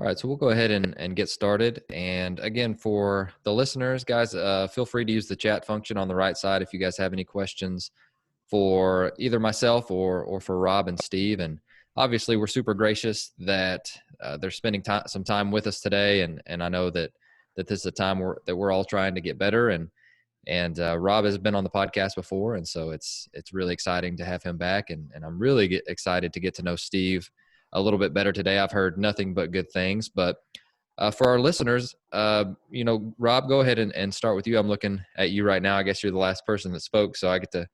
All right, so we'll go ahead and get started. And again, for the listeners, guys, feel free to use the chat function on the right side if you guys have any questions for either myself or for Rob and Steve. And obviously, we're super gracious that they're spending some time with us today. And I know that this is a time that we're all trying to get better. And Rob has been on the podcast before, and so it's really exciting to have him back. And I'm really excited to get to know Steve a little bit better today. I've heard nothing but good things. But for our listeners, Rob, go ahead and start with you. I'm looking at you right now. I guess you're the last person that spoke, so I get to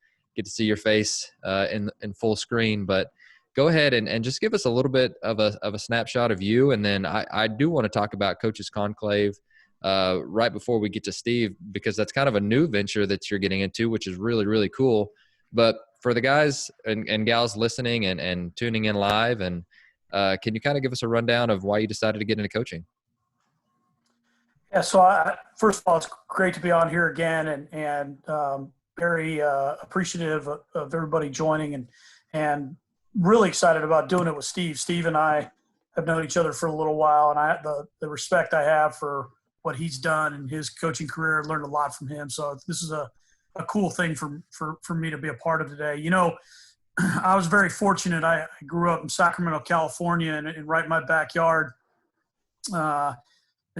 see your face in full screen. But go ahead and just give us a little bit of a snapshot of you, and then I do want to talk about Coaches Conclave right before we get to Steve, because that's kind of a new venture that you're getting into, which is really, really cool. But for the guys and gals listening and tuning in live, and can you kind of give us a rundown of why you decided to get into coaching? Yeah, so first of all, it's great to be on here again, and very appreciative of everybody joining, and really excited about doing it with Steve. Steve and I have known each other for a little while, and the respect I have for what he's done in his coaching career. I've learned a lot from him. So this is a cool thing for me to be a part of today. You know, I was very fortunate. I grew up in Sacramento, California, and right in my backyard, the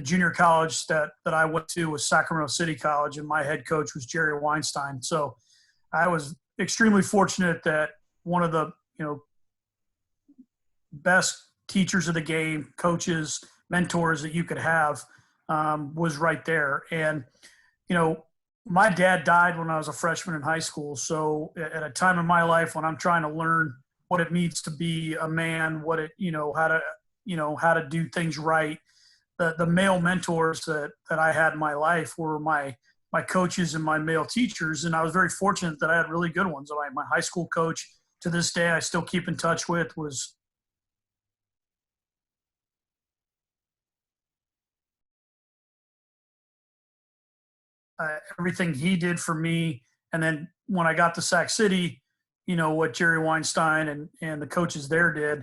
junior college that I went to was Sacramento City College, and my head coach was Jerry Weinstein. So I was extremely fortunate that one of the, best teachers of the game, coaches, mentors that you could have was right there. And, my dad died when I was a freshman in high school. So at a time in my life when I'm trying to learn what it means to be a man, how to do things right, the male mentors that I had in my life were my coaches and my male teachers. And I was very fortunate that I had really good ones. My high school coach, to this day, I still keep in touch with, was everything he did for me. And then when I got to Sac City, what Jerry Weinstein and the coaches there did,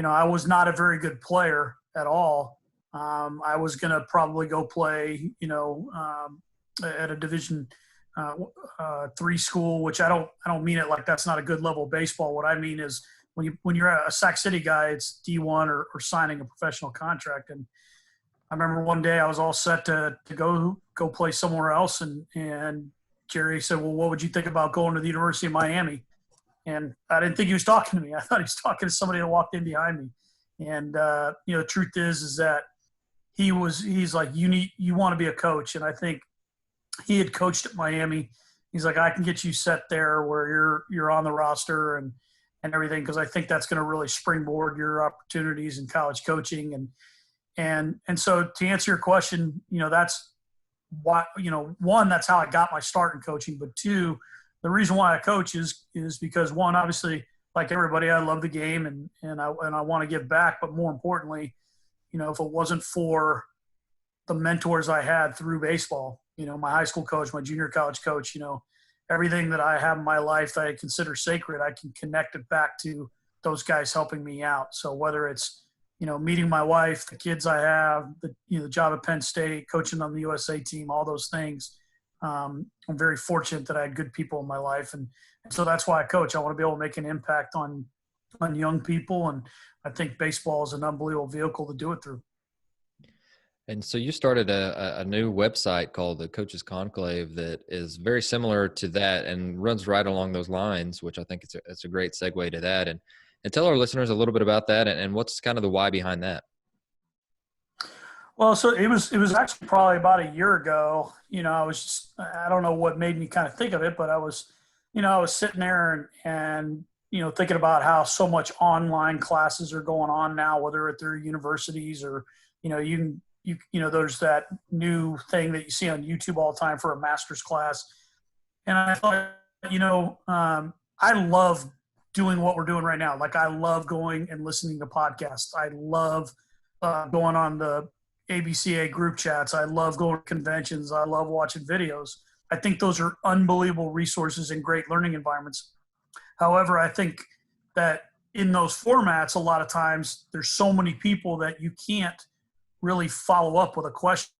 I was not a very good player at all. I was going to probably go play, at a Division III school, which I don't mean it like that's not a good level of baseball. What I mean is when you're a Sac City guy, it's D1 or signing a professional contract. And I remember one day I was all set to go play somewhere else, and Jerry said, "Well, what would you think about going to the University of Miami?" And I didn't think he was talking to me. I thought he was talking to somebody that walked in behind me. And the truth is that he's like, you want to be a coach, and I think he had coached at Miami. He's like, I can get you set there where you're on the roster and everything, because I think that's going to really springboard your opportunities in college coaching. And so to answer your question, that's why, one, that's how I got my start in coaching. But two, the reason why I coach is because, one, obviously, like everybody, I love the game and I want to give back. But more importantly, if it wasn't for the mentors I had through baseball, my high school coach, my junior college coach, everything that I have in my life that I consider sacred, I can connect it back to those guys helping me out. So whether it's, meeting my wife, the kids I have, the job at Penn State, coaching on the USA team, all those things. I'm very fortunate that I had good people in my life. And so that's why I coach. I want to be able to make an impact on young people. And I think baseball is an unbelievable vehicle to do it through. And so you started a new website called the Coaches Conclave that is very similar to that and runs right along those lines, which I think it's a great segue to that. And tell our listeners a little bit about that and what's kind of the why behind that. Well, so it was actually probably about a year ago. I don't know what made me kind of think of it, but I was sitting there and thinking about how so much online classes are going on now, whether at their universities or, there's that new thing that you see on YouTube all the time for a master's class. And I thought, I love doing what we're doing right now. Like, I love going and listening to podcasts. I love going on the ABCA group chats. I love going to conventions. I love watching videos. I think those are unbelievable resources and great learning environments. However, I think that in those formats, a lot of times there's so many people that you can't really follow up with a question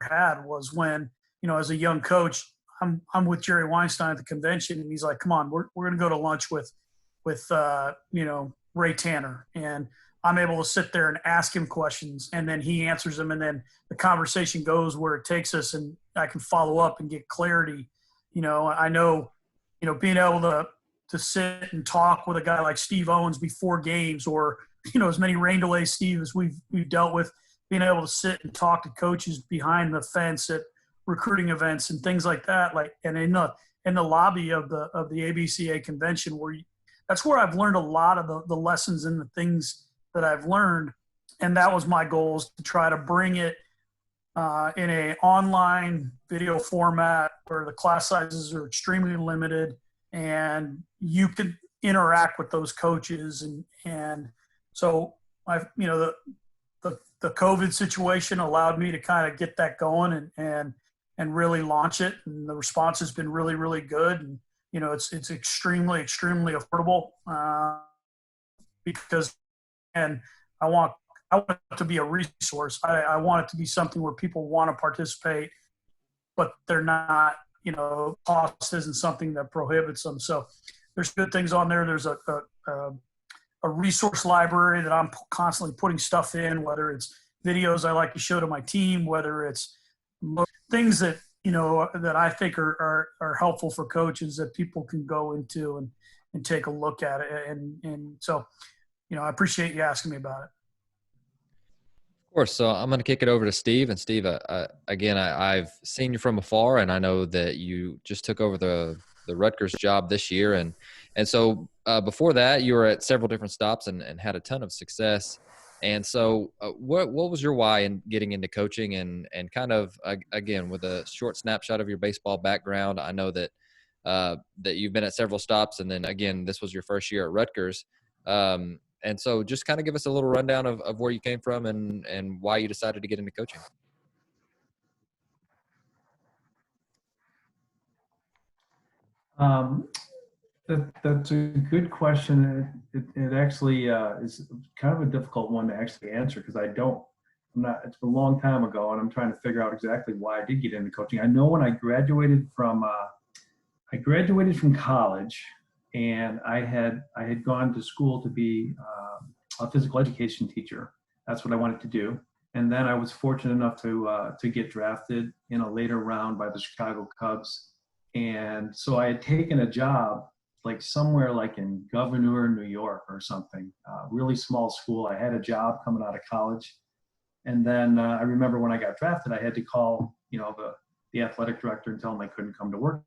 I had was when, as a young coach, I'm with Jerry Weinstein at the convention, and he's like, "Come on, we're going to go to lunch with Ray Tanner," and I'm able to sit there and ask him questions, and then he answers them, and then the conversation goes where it takes us, and I can follow up and get clarity. I know, being able to sit and talk with a guy like Steve Owens before games, or as many rain delays, Steve, as we've dealt with, being able to sit and talk to coaches behind the fence at recruiting events and things like that, and in the lobby of the ABCA convention, that's where I've learned a lot of the lessons and the things that I've learned. And that was my goal, is to try to bring it in a online video format where the class sizes are extremely limited and you can interact with those coaches. And so the COVID situation allowed me to kind of get that going and really launch it. And the response has been really, really good. And, it's extremely, extremely affordable because, and I want it to be a resource. I want it to be something where people want to participate, but they're not, cost isn't something that prohibits them. So there's good things on there. There's a resource library that I'm constantly putting stuff in, whether it's videos I like to show to my team, whether it's things that, that I think are helpful for coaches that people can go into and take a look at it. And so, I appreciate you asking me about it. Of course. So I'm going to kick it over to Steve. And Steve, again, I've seen you from afar, and I know that you just took over the Rutgers job this year. And so before that, you were at several different stops and had a ton of success. And so what was your why in getting into coaching, and kind of, again, with a short snapshot of your baseball background? I know that that you've been at several stops, and then again, this was your first year at Rutgers. And so just kind of give us a little rundown of where you came from and why you decided to get into coaching. That's a good question. It actually is kind of a difficult one to actually answer, because it's a long time ago, and I'm trying to figure out exactly why I did get into coaching. I know when I graduated from college, and I had gone to school to be a physical education teacher. That's what I wanted to do. And then I was fortunate enough to get drafted in a later round by the Chicago Cubs. And so I had taken a job like somewhere like in Governor, New York or something, really small school. I had a job coming out of college. And then I remember when I got drafted, I had to call, the athletic director and tell him I couldn't come to work.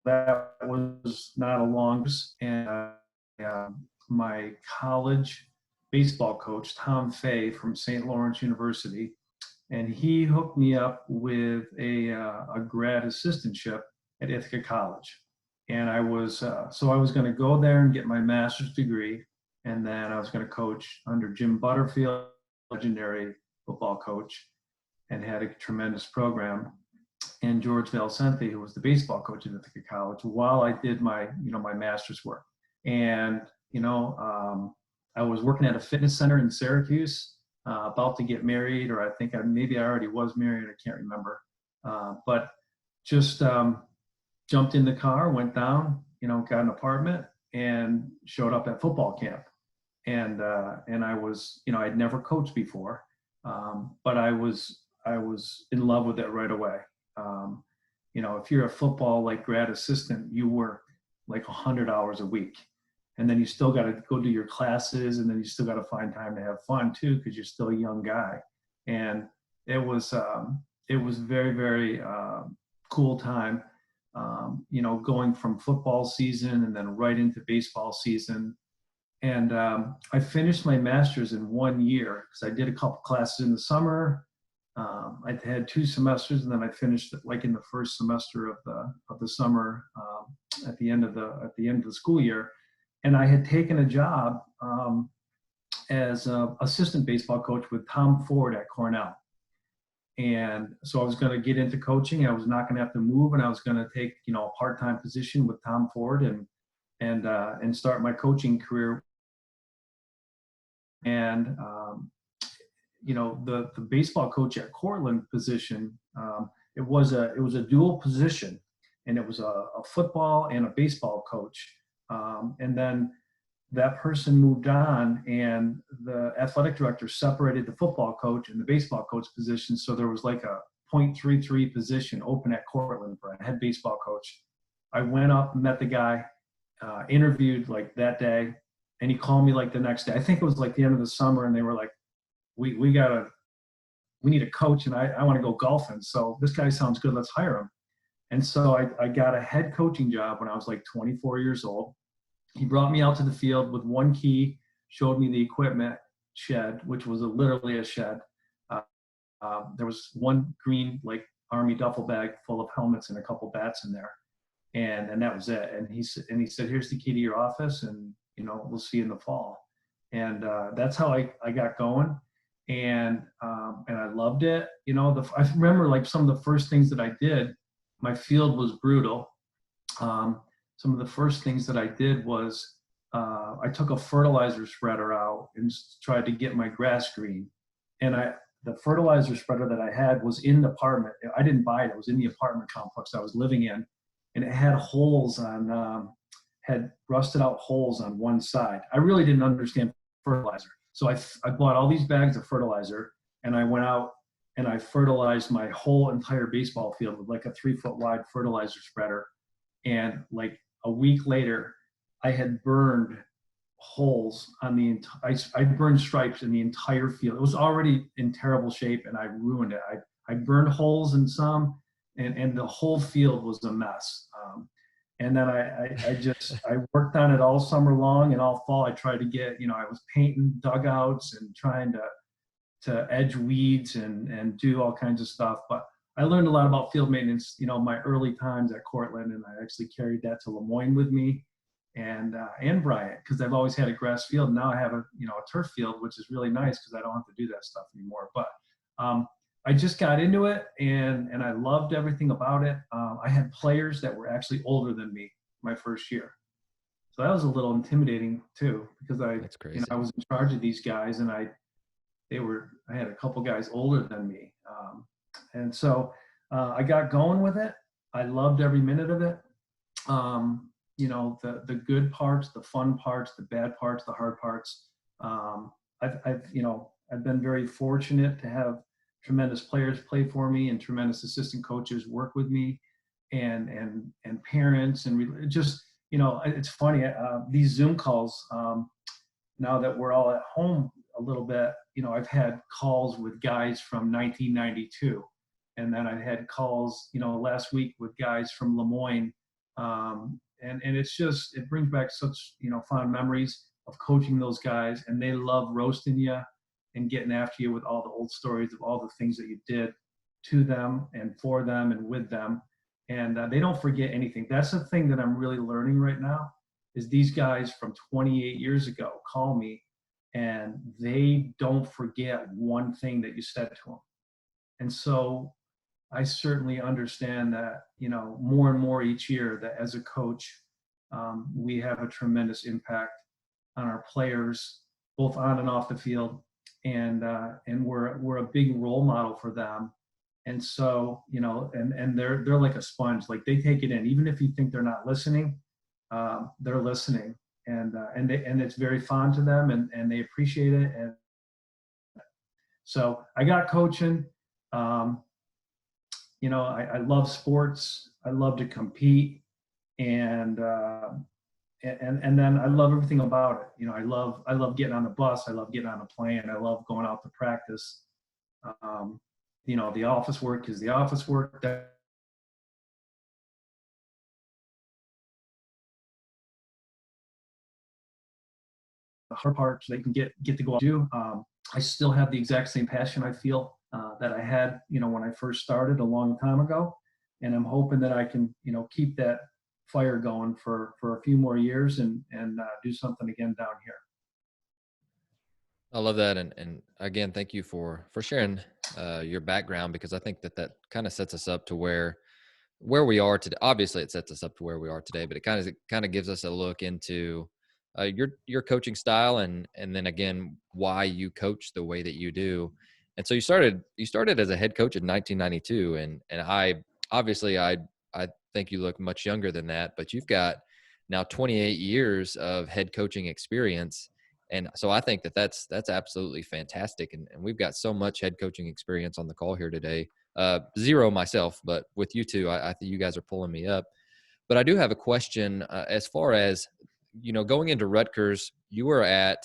That was not a long, and my college baseball coach, Tom Fay from St. Lawrence University, and he hooked me up with a grad assistantship at Ithaca College. And I was going to go there and get my master's degree, and then I was going to coach under Jim Butterfield, legendary football coach, and had a tremendous program, and George Valcente, who was the baseball coach at Ithaca College, while I did my master's work. And I was working at a fitness center in Syracuse, about to get married, or I think maybe I already was married, I can't remember. But just jumped in the car, went down, got an apartment, and showed up at football camp. And I was, I'd never coached before, but I was in love with it right away. If you're a football grad assistant, you work like 100 hours a week, and then you still got to go do your classes, and then you still got to find time to have fun too, because you're still a young guy. And it was very, very cool time, going from football season and then right into baseball season. And I finished my master's in 1 year, because I did a couple classes in the summer. I had 2 semesters, and then I finished in the first semester of the summer, at the end of the school year. And I had taken a job as an assistant baseball coach with Tom Ford at Cornell. And so I was going to get into coaching. I was not going to have to move, and I was going to take, a part-time position with Tom Ford and start my coaching career. And the baseball coach at Cortland position, it was a dual position, and it was a football and a baseball coach. And then that person moved on, and the athletic director separated the football coach and the baseball coach position. So there was like a .33 position open at Cortland for a head baseball coach. I went up, met the guy, interviewed like that day, and he called me like the next day. I think it was like the end of the summer, and they were like, we need a coach, and I want to go golfing. So this guy sounds good. Let's hire him. And so I got a head coaching job when I was like 24 years old. He brought me out to the field with one key, showed me the equipment shed, which was literally a shed. There was one green like Army duffel bag full of helmets and a couple bats in there, and that was it. And he said, "Here's the key to your office, and we'll see you in the fall." And that's how I got going, and I loved it. I remember like some of the first things that I did. My field was brutal. Some of the first things that I did was I took a fertilizer spreader out and tried to get my grass green. And the fertilizer spreader that I had was in the apartment. I didn't buy it. It was in the apartment complex I was living in. And it had holes had rusted out holes on one side. I really didn't understand fertilizer. So I bought all these bags of fertilizer, and I went out and I fertilized my whole entire baseball field with like a 3-foot wide fertilizer spreader. And like a week later, I had burned holes on I burned stripes in the entire field. It was already in terrible shape, and I ruined it. I burned holes in some, and the whole field was a mess. And then I worked on it all summer long, and all fall I tried to get, I was painting dugouts and trying to edge weeds and do all kinds of stuff. But I learned a lot about field maintenance, my early times at Cortland, and I actually carried that to Lemoyne with me and Bryant, because I've always had a grass field. Now I have a turf field, which is really nice because I don't have to do that stuff anymore. But I just got into it, and I loved everything about it. I had players that were actually older than me my first year. So that was a little intimidating too, because That's crazy. I was in charge of these guys, and I had a couple guys older than me. And so I got going with it. I loved every minute of it. The good parts, the fun parts, the bad parts, the hard parts. I've been very fortunate to have tremendous players play for me and tremendous assistant coaches work with me, and parents, and just, it's funny, these Zoom calls, now that we're all at home a little bit, I've had calls with guys from 1992, and then I had calls, last week with guys from Lemoyne, and it's just, it brings back such, fond memories of coaching those guys, and they love roasting you and getting after you with all the old stories of all the things that you did to them and for them and with them, and they don't forget anything. That's the thing that I'm really learning right now, is these guys from 28 years ago call me, and they don't forget one thing that you said to them. And so I certainly understand that, more and more each year, that as a coach, we have a tremendous impact on our players, both on and off the field, and we're a big role model for them. And so, and they're like a sponge. Like, they take it in, even if you think they're not listening, they're listening, and it's very fond to them, and they appreciate it. And so I got coaching. I love sports. I love to compete, and then I love everything about it. I love getting on the bus. I love getting on a plane. I love going out to practice. The office work is the office work. The hard parts that you can get to go out and do. I still have the exact same passion I feel that I had, when I first started a long time ago, and I'm hoping that I can, keep that fire going for a few more years and do something again down here. I love that, and again, thank you for sharing your background, because I think that kind of sets us up to where we are today. Obviously, it sets us up to where we are today, but it kind of gives us a look into your coaching style, and then again why you coach the way that you do. And so you started as a head coach in 1992, and I obviously I think you look much younger than that, but you've got now 28 years of head coaching experience. And so I think that that's absolutely fantastic. And we've got so much head coaching experience on the call here today. Zero myself, but with you two, I think you guys are pulling me up. But I do have a question as far as, going into Rutgers. You were at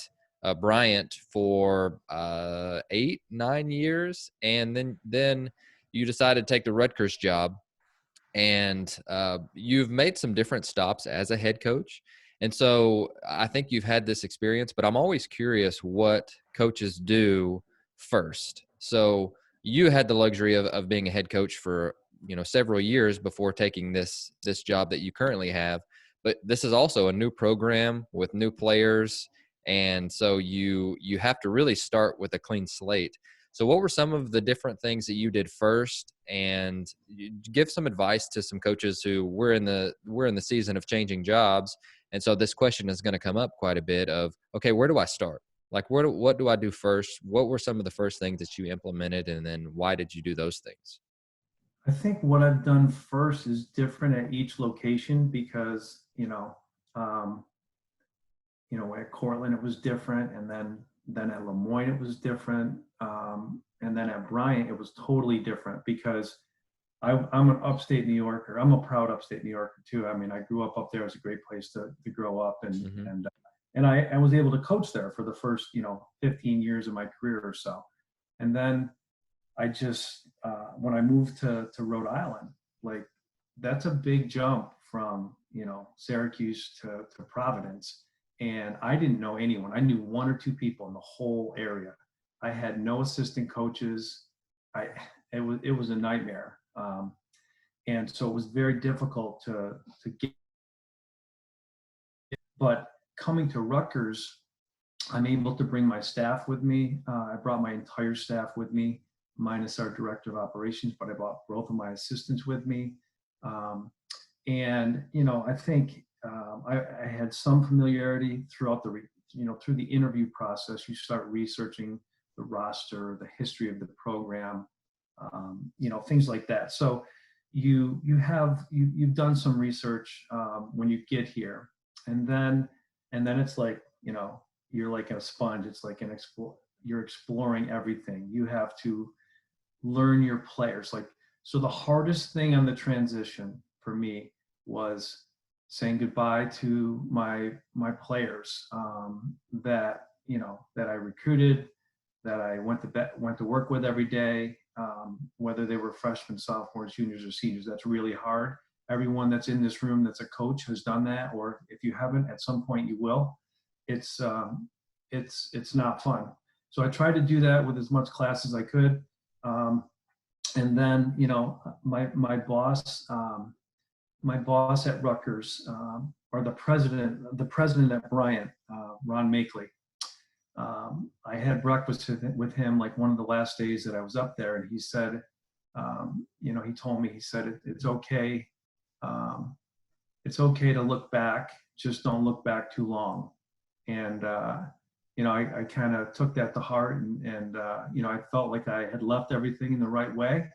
Bryant for 8, 9 years, and then you decided to take the Rutgers job, and you've made some different stops as a head coach. And so I think you've had this experience, but I'm always curious what coaches do first. So you had the luxury of being a head coach for, several years before taking this job that you currently have. But this is also a new program with new players. And so you have to really start with a clean slate. So what were some of the different things that you did first, and give some advice to some coaches who we're in the season of changing jobs. And so this question is going to come up quite a bit of, okay, where do I start? Like, what do I do first? What were some of the first things that you implemented, and then why did you do those things? I think what I've done first is different at each location because, um, at Cortland it was different, and then at Lemoyne it was different, and then at Bryant it was totally different because I'm an upstate New Yorker. I'm a proud upstate New Yorker too. I mean, I grew up there. It was a great place to grow up, and Mm-hmm. and I was able to coach there for the first 15 years of my career or so, and then I just when I moved to Rhode Island, like that's a big jump from Syracuse to Providence, and I didn't know anyone. I knew one or two people in the whole area. I had no assistant coaches. It was a nightmare, and so it was very difficult to get. But coming to Rutgers, I'm able to bring my staff with me. I brought my entire staff with me, minus our director of operations, but I brought both of my assistants with me. And I think I had some familiarity throughout through the interview process. You start researching the roster, the history of the program, things like that. So you've done some research when you get here, and then it's like you're like a sponge. It's like you're exploring everything. You have to learn your players. So the hardest thing on the transition for me was saying goodbye to my players that I recruited, that I went to work with every day, whether they were freshmen, sophomores, juniors, or seniors. That's really hard. Everyone that's in this room that's a coach has done that, or if you haven't, at some point you will. It's not fun. So I tried to do that with as much class as I could. And then, my boss at Rutgers, or the president at Bryant, Ron Makeley, I had breakfast with him like one of the last days that I was up there, and he said, he told me, he said, it's okay. It's okay to look back, just don't look back too long. And, I kind of took that to heart, and I felt like I had left everything in the right way.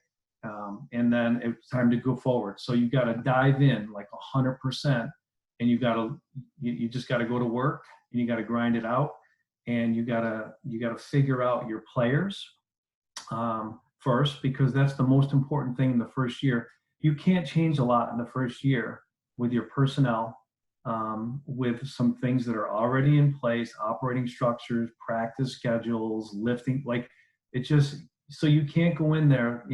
And then it was time to go forward. So you got to dive in like 100%, and you just got to go to work, and you got to grind it out, and you got to figure out your players first, because that's the most important thing in the first year. You can't change a lot in the first year with your personnel, with some things that are already in place, operating structures, practice schedules, lifting, so you can't go in there,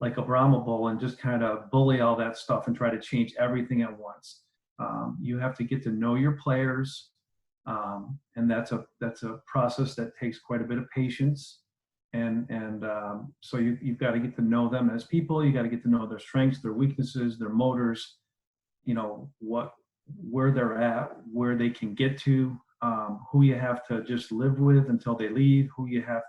like a Brahma Bull, and just kind of bully all that stuff and try to change everything at once. You have to get to know your players, and that's a process that takes quite a bit of patience. And so you've got to get to know them as people. You got to get to know their strengths, their weaknesses, their motors, where they're at, where they can get to, who you have to just live with until they leave, who you have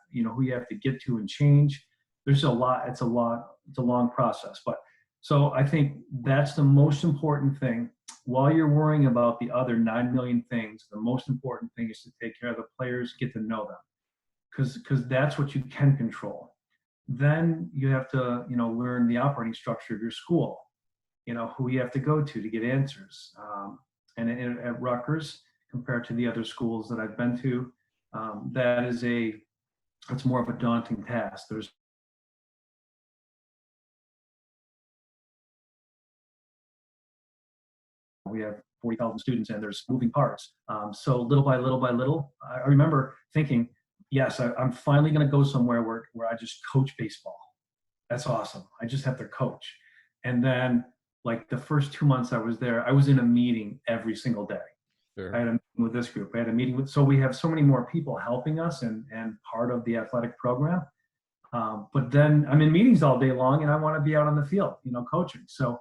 to get to and change. There's a lot. It's a long process. But so I think that's the most important thing. While you're worrying about the other 9 million things, the most important thing is to take care of the players, get to know them, because that's what you can control. Then you have to, learn the operating structure of your school, who you have to go to get answers. And at Rutgers, compared to the other schools that I've been to, it's more of a daunting task. We have 40,000 students and there's moving parts. So little by little, I remember thinking, yes, I'm finally going to go somewhere where I just coach baseball. That's awesome. I just have to coach. And then like the first 2 months I was there, I was in a meeting every single day. Sure. I had a meeting with this group. I had a meeting so we have so many more people helping us and part of the athletic program. But then I'm in meetings all day long and I want to be out on the field, coaching. So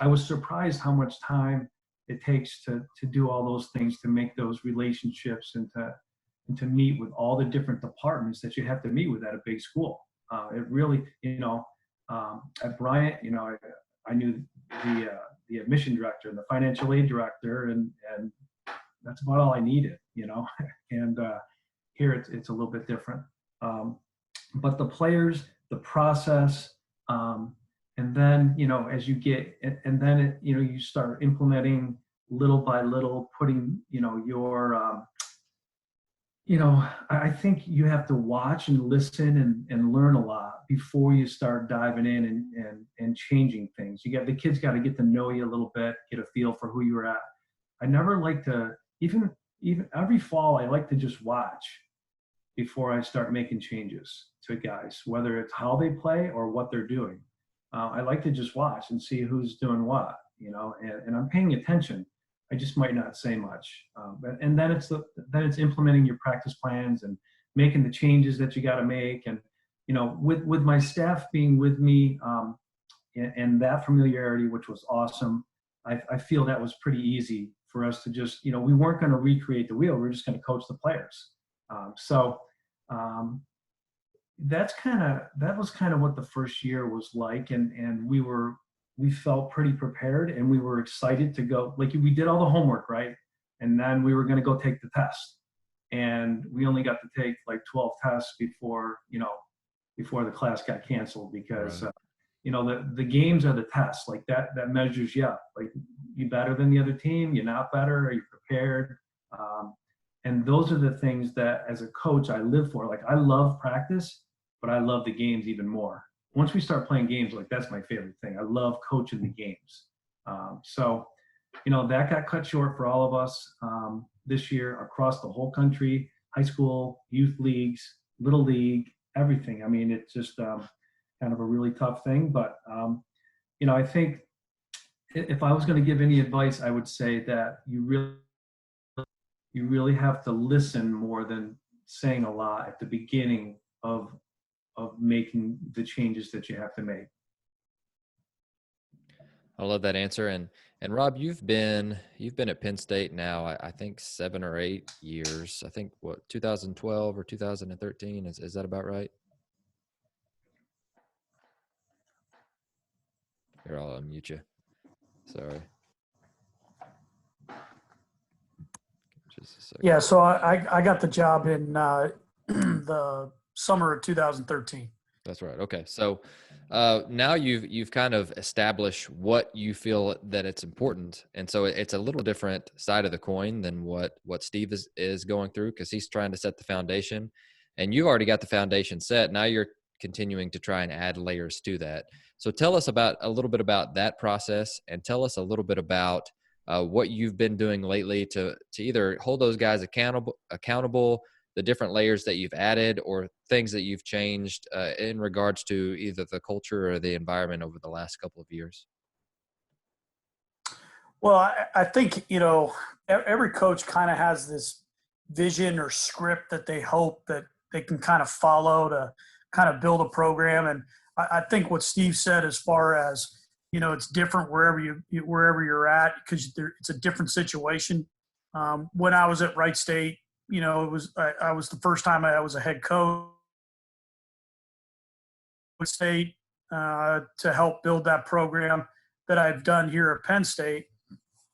I was surprised how much time it takes to do all those things, to make those relationships and to meet with all the different departments that you have to meet with at a big school. It really, at Bryant, I knew the admission director and the financial aid director, and that's about all I needed, and here it's a little bit different. But the players, the process, and then, as you get, and then, you start implementing little by little, putting, I think you have to watch and listen and learn a lot before you start diving in and changing things. The kids got to get to know you a little bit, get a feel for who you're at. I never like to, even every fall, I like to just watch before I start making changes to guys, whether it's how they play or what they're doing. I like to just watch and see who's doing what, and I'm paying attention. I just might not say much. And then it's implementing your practice plans and making the changes that you got to make. And, with my staff being with me, and that familiarity, which was awesome, I feel that was pretty easy for us to just, we weren't going to recreate the wheel. We're just going to coach the players. That was kind of what the first year was like. And we felt pretty prepared and we were excited to go. Like, we did all the homework, right? And then we were going to go take the test. And we only got to take like 12 tests before the class got canceled, because, right. The games are the tests. Like that measures you up. Like, you better than the other team, you're not better, are you prepared? And those are the things that as a coach I live for. Like, I love practice, but I love the games even more. Once we start playing games, like, that's my favorite thing. I love coaching the games. That got cut short for all of us this year across the whole country, high school, youth leagues, little league, everything. I mean, it's just kind of a really tough thing. But, I think if I was going to give any advice, I would say that you really have to listen more than saying a lot at the beginning of making the changes that you have to make. I love that answer. And Rob, you've been at Penn State now, I think 7 or 8 years. I think 2012 or 2013. Is that about right? Here, I'll unmute you. Sorry. Just a second. Yeah, so I got the job in the summer of 2013. That's right. Okay. So now you've kind of established what you feel that it's important. And so it's a little different side of the coin than what Steve is going through, because he's trying to set the foundation and you've already got the foundation set. Now you're continuing to try and add layers to that. So tell us a little bit about that process, and tell us a little bit about what you've been doing lately to either hold those guys accountable, the different layers that you've added, or things that you've changed in regards to either the culture or the environment over the last couple of years. Well, I think, every coach kind of has this vision or script that they hope that they can kind of follow to kind of build a program. And I think what Steve said, as far as, it's different wherever you're at, because it's a different situation. When I was at Wright State, I was the first time I was a head coach at State to help build that program that I've done here at Penn State.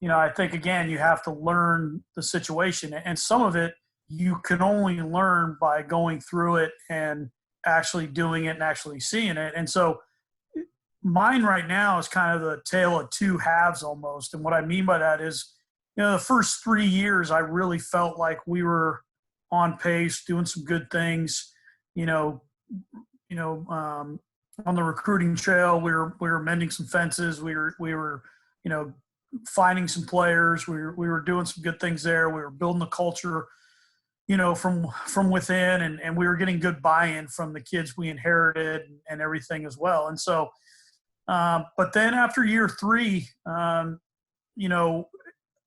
I think, again, you have to learn the situation. And some of it you can only learn by going through it and actually doing it and actually seeing it. And so mine right now is kind of the tale of two halves almost. And what I mean by that is, the first 3 years, I really felt like we were on pace, doing some good things, on the recruiting trail. We were mending some fences. We were, finding some players. We were doing some good things there. We were building the culture, from within, and we were getting good buy-in from the kids we inherited and everything as well. And so, but then after year 3,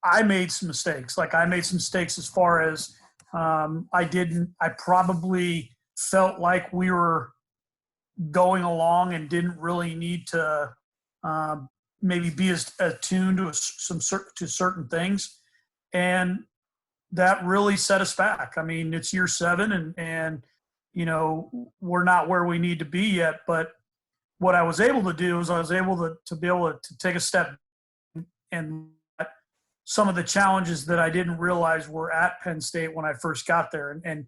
I made some mistakes. Like, I made some mistakes as far as I probably felt like we were going along and didn't really need to maybe be as attuned to certain things. And that really set us back. I mean, it's year 7 and we're not where we need to be yet. But what I was able to do is I was able to be able to take a step and some of the challenges that I didn't realize were at Penn State when I first got there. And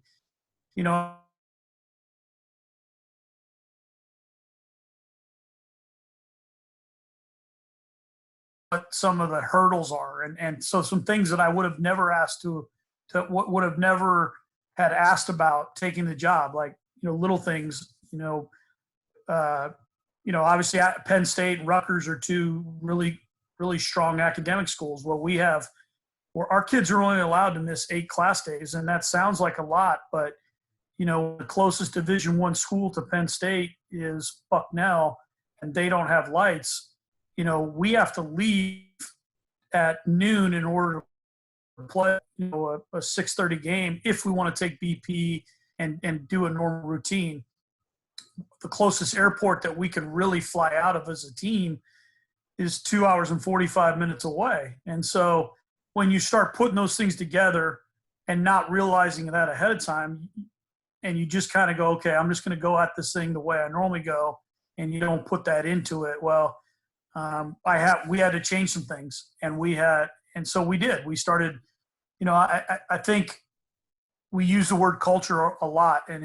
what some of the hurdles are. And so some things that I would have never asked would have never had asked about taking the job, like, little things, obviously Penn State and Rutgers are two really, really strong academic schools. Well, where our kids are only allowed to miss 8 class days. And that sounds like a lot, but the closest Division I school to Penn State is Bucknell, and they don't have lights. We have to leave at noon in order to play, a 6:30 game if we want to take BP and do a normal routine. The closest airport that we can really fly out of as a team is 2 hours and 45 minutes away. And so when you start putting those things together and not realizing that ahead of time, and you just kind of go, okay, I'm just going to go at this thing the way I normally go, and you don't put that into it. Well, we had to change some things, and so we did. We started, I think we use the word culture a lot, and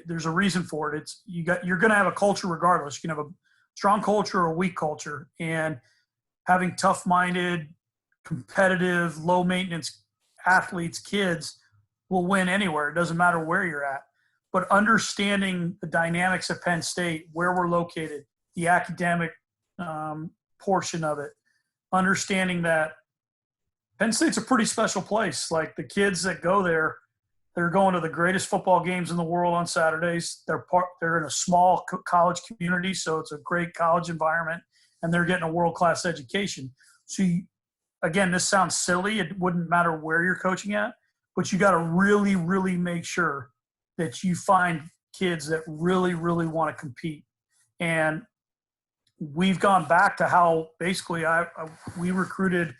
there's a reason for it. You're going to have a culture regardless. You can have a strong culture or a weak culture, and having tough-minded, competitive, low-maintenance athletes, kids will win anywhere. It doesn't matter where you're at. But understanding the dynamics of Penn State, where we're located, the academic portion of it, understanding that Penn State's a pretty special place. Like, the kids that go there, they're going to the greatest football games in the world on Saturdays. They're in a small college community, so it's a great college environment, and they're getting a world-class education. So, again, this sounds silly. It wouldn't matter where you're coaching at, but you got to really, really make sure that you find kids that really, really want to compete. And we've gone back to how basically we recruited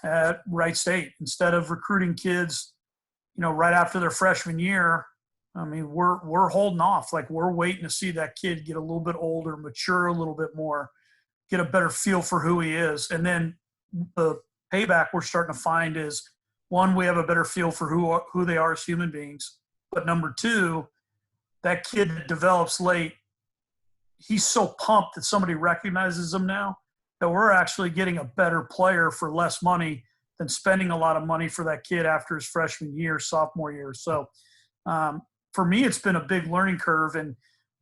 at Wright State. Instead of recruiting kids, right after their freshman year, I mean, we're holding off. Like, we're waiting to see that kid get a little bit older, mature a little bit more, get a better feel for who he is. And then the payback we're starting to find is, one, we have a better feel for who they are as human beings. But number 2, that kid that develops late, he's so pumped that somebody recognizes him now that we're actually getting a better player for less money than spending a lot of money for that kid after his freshman year, sophomore year. So for me, it's been a big learning curve. And,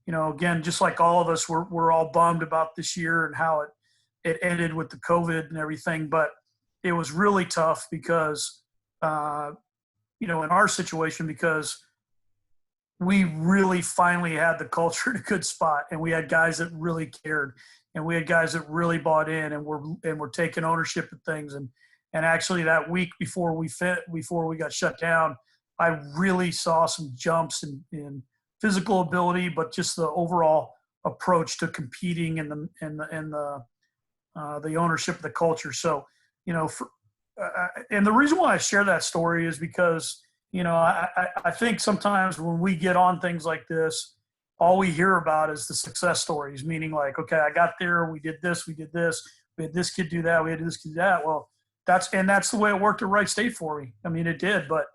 again, just like all of us, we're all bummed about this year and how it ended with the COVID and everything. But it was really tough because, in our situation, because we really finally had the culture in a good spot, and we had guys that really cared, and we had guys that really bought in and were taking ownership of things. And actually that week before we got shut down, I really saw some jumps in physical ability, but just the overall approach to competing and the ownership of the culture. So, and the reason why I share that story is because, I think sometimes when we get on things like this, all we hear about is the success stories, meaning like, okay, I got there, we did this, we had this kid do that, we had this kid do that. Well, that's the way it worked at Wright State for me. I mean, it did, but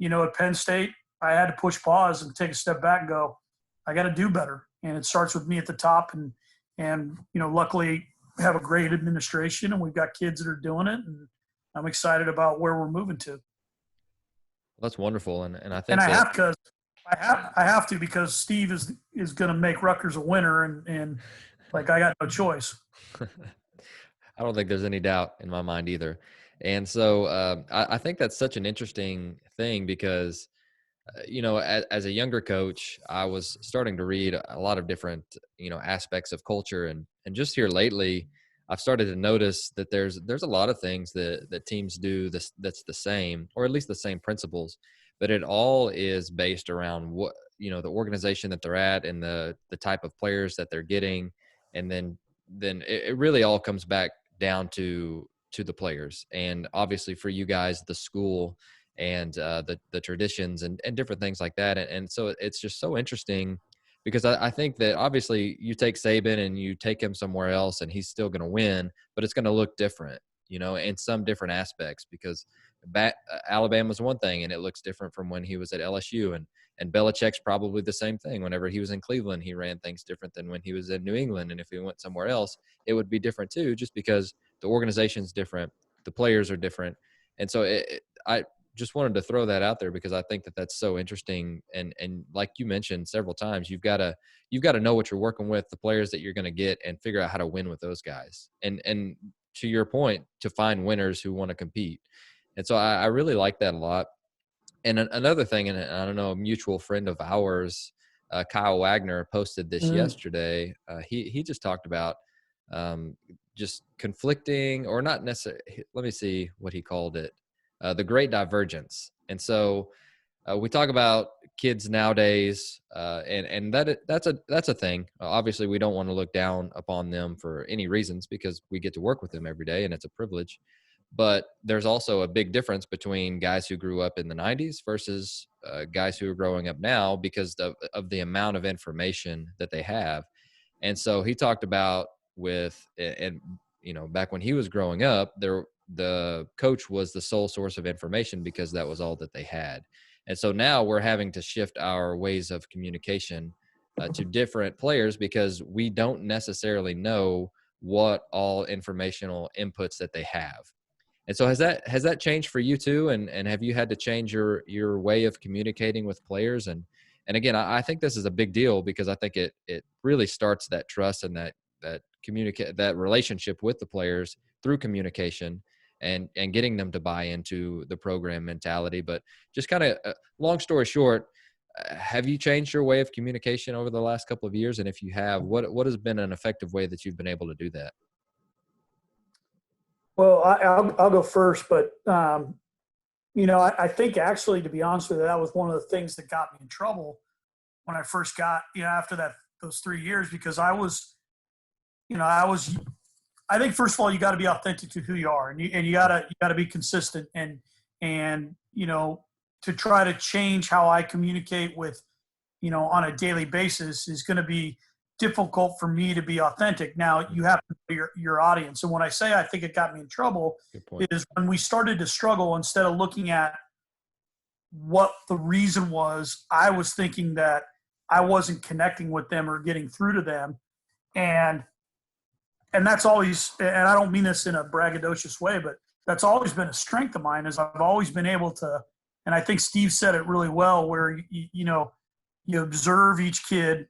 at Penn State, I had to push pause and take a step back and go, I got to do better. And it starts with me at the top, and luckily we have a great administration and we've got kids that are doing it, and I'm excited about where we're moving to. That's wonderful. And I think and I have to because Steve is going to make Rutgers a winner, and like I got no choice. I don't think there's any doubt in my mind either. And so I think that's such an interesting thing because, as a younger coach, I was starting to read a lot of different, aspects of culture. And just here lately, I've started to notice that there's a lot of things that teams do that's the same, or at least the same principles, but it all is based around what, the organization that they're at and the type of players that they're getting. And then it really all comes back down to the players. And obviously for you guys, the school and the traditions and different things like that. And so it's just so interesting because I think that obviously you take Saban and you take him somewhere else and he's still going to win, but it's going to look different, in some different aspects because Alabama's one thing and it looks different from when he was at LSU. And Belichick's probably the same thing. Whenever he was in Cleveland, he ran things different than when he was in New England. And if he went somewhere else, it would be different too, just because the organization's different, the players are different. And so I just wanted to throw that out there because I think that that's so interesting. And like you mentioned several times, you've got to know what you're working with, the players that you're going to get, and figure out how to win with those guys. And to your point, to find winners who want to compete. And so I really like that a lot. And another thing, and I don't know, a mutual friend of ours, Kyle Wagner, posted this yesterday. He just talked about just conflicting, or not necessarily. Let me see what he called it. The great divergence. And so we talk about kids nowadays, and that's a thing. Obviously, we don't want to look down upon them for any reasons because we get to work with them every day, and it's a privilege. But there's also a big difference between guys who grew up in the 90s versus guys who are growing up now because of the amount of information that they have. And so he talked about back when he was growing up, the coach was the sole source of information because that was all that they had. And so now we're having to shift our ways of communication to different players because we don't necessarily know what all informational inputs that they have. And so has that changed for you too? And have you had to change your way of communicating with players? And again, I think this is a big deal because I think it really starts that trust and that relationship with the players through communication and getting them to buy into the program mentality. But just kind of long story short, have you changed your way of communication over the last couple of years? And if you have, what has been an effective way that you've been able to do that? Well, I'll go first, but I think actually, to be honest with you, that was one of the things that got me in trouble when I first got, after those 3 years, because I think first of all, you got to be authentic to who you are, and you got to be consistent, and to try to change how I communicate with, on a daily basis is going to be difficult for me to be authentic. Now you have to know your audience. And when I say I think it got me in trouble is when we started to struggle, instead of looking at what the reason was, I was thinking that I wasn't connecting with them or getting through to them. And that's always, and I don't mean this in a braggadocious way, but that's always been a strength of mine, is I've always been able to, and I think Steve said it really well, where, you observe each kid,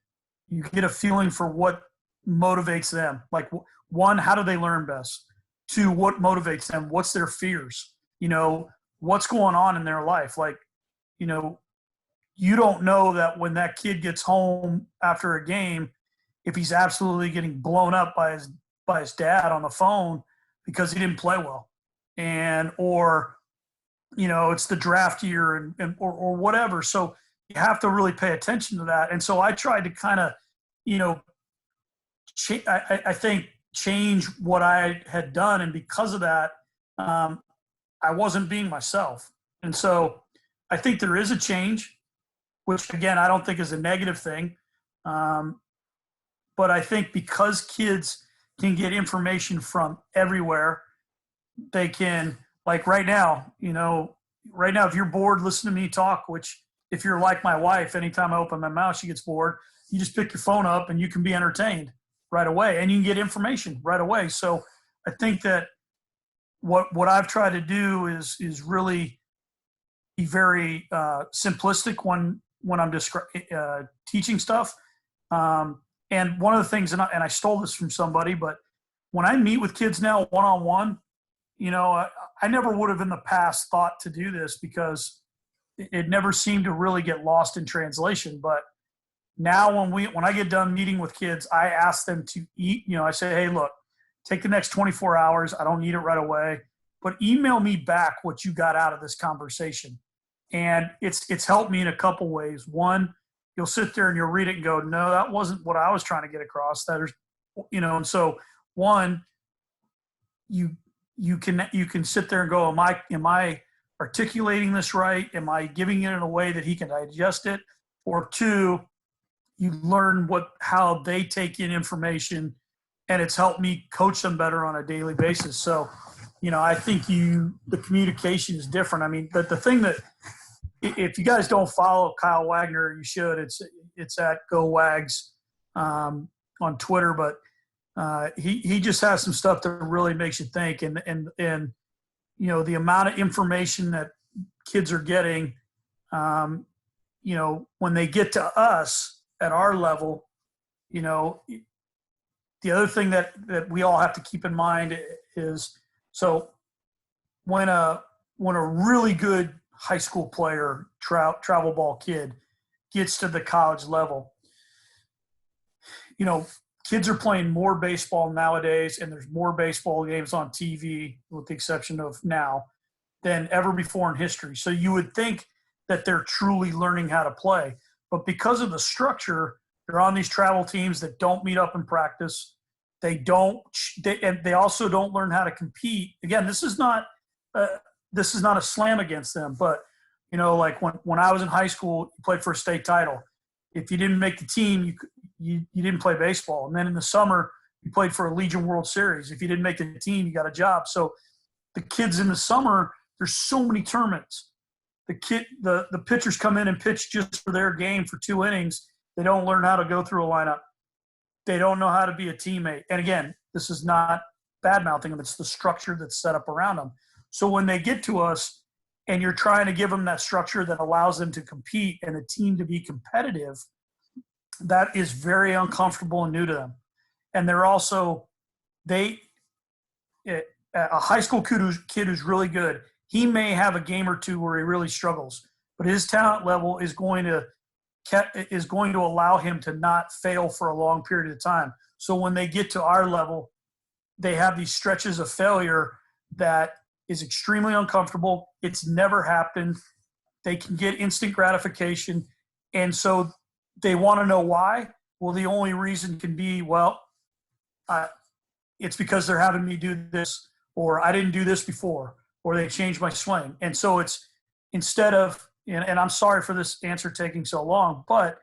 you get a feeling for what motivates them. Like, one, how do they learn best? Two, what motivates them? What's their fears? What's going on in their life? Like, you don't know that when that kid gets home after a game, if he's absolutely getting blown up by his dad on the phone because he didn't play well, or it's the draft year or whatever. So you have to really pay attention to that. And so I tried to kind of, I think change what I had done. And because of that, I wasn't being myself. And so I think there is a change, which again, I don't think is a negative thing. But I think because kids can get information from everywhere, they can, like right now, right now, if you're bored, listen to me talk, which if you're like my wife, anytime I open my mouth, she gets bored. You just pick your phone up and you can be entertained right away, and you can get information right away. So I think that what I've tried to do is really be very simplistic when I'm teaching stuff. And one of the things, and I stole this from somebody, but when I meet with kids now one-on-one, I never would have in the past thought to do this because it never seemed to really get lost in translation. But now when I get done meeting with kids, I ask them to eat. I say, hey, look, take the next 24 hours. I don't need it right away, but email me back what you got out of this conversation. And it's helped me in a couple ways. One, you'll sit there and you'll read it and go, no, that wasn't what I was trying to get across. And so one, you can sit there and go, am I articulating this right? Am I giving it in a way that he can digest it? Or two, you learn how they take in information, and it's helped me coach them better on a daily basis. So, I think the communication is different. I mean, but the thing that, if you guys don't follow Kyle Wagner, you should. It's at Go Wags on Twitter, but he just has some stuff that really makes you think. And the amount of information that kids are getting, when they get to us at our level, the other thing that we all have to keep in mind is, so when a really good high school player, travel ball kid, gets to the college level, kids are playing more baseball nowadays, and there's more baseball games on TV, with the exception of now, than ever before in history. So you would think that they're truly learning how to play. But because of the structure, they're on these travel teams that don't meet up in practice. And they also don't learn how to compete. Again, this is not a slam against them, but like when I was in high school, you played for a state title. If you didn't make the team, you didn't play baseball. And then in the summer, you played for a Legion World Series. If you didn't make the team, you got a job. So the kids in the summer, there's so many tournaments. The pitchers come in and pitch just for their game for 2 innings. They don't learn how to go through a lineup. They don't know how to be a teammate. And again, this is not bad-mouthing them. It's the structure that's set up around them. So when they get to us and you're trying to give them that structure that allows them to compete and a team to be competitive, that is very uncomfortable and new to them. And they're also a high school kid who's really good, he may have a game or two where he really struggles, but his talent level is going to allow him to not fail for a long period of time. So when they get to our level, they have these stretches of failure that is extremely uncomfortable. It's never happened. They can get instant gratification. And so they want to know why. Well, the only reason can be, it's because they're having me do this, or I didn't do this before, or they changed my swing. And so it's instead of, and I'm sorry for this answer taking so long, but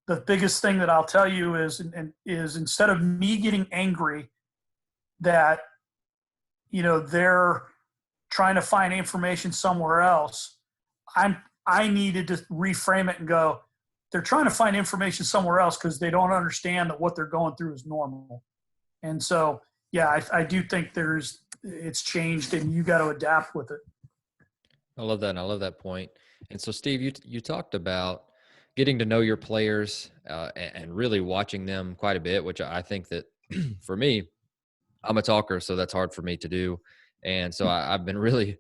the biggest thing that I'll tell you is instead of me getting angry that, they're trying to find information somewhere else, I needed to reframe it and go, they're trying to find information somewhere else because they don't understand that what they're going through is normal. And so, yeah, I do think it's changed, and you got to adapt with it. I love that. And I love that point. And so, Steve, you talked about getting to know your players and really watching them quite a bit, which I think that for me, I'm a talker, so that's hard for me to do. And so I've been really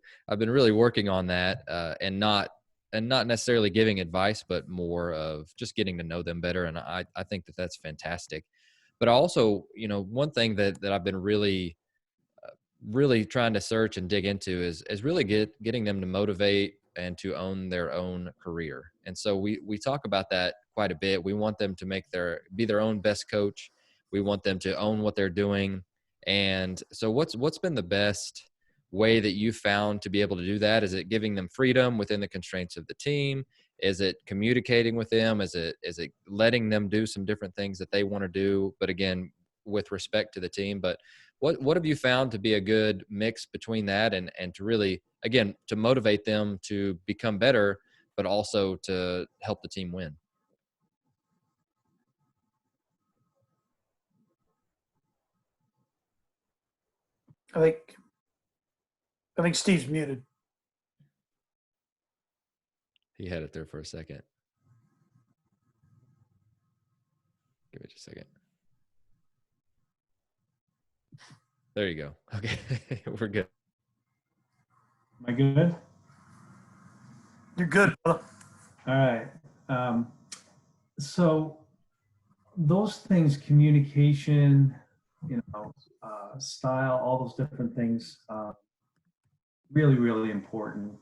working on that and not necessarily giving advice, but more of just getting to know them better. And I think that that's fantastic. But also, one thing that I've been really trying to search and dig into is really getting them to motivate and to own their own career. And so we talk about that quite a bit. We want them to be their own best coach. We want them to own what they're doing. And so what's been the best way that you found to be able to do that? Is it giving them freedom within the constraints of the team? Is it communicating with them? Is it letting them do some different things that they want to do, but again, with respect to the team? But what have you found to be a good mix between that and to really, again, to motivate them to become better, but also to help the team win? I think Steve's muted. He had it there for a second. Give it just a second. There you go. Okay. We're good. Am I good? You're good, brother. All right. So those things, communication, style, all those different things, really, really important.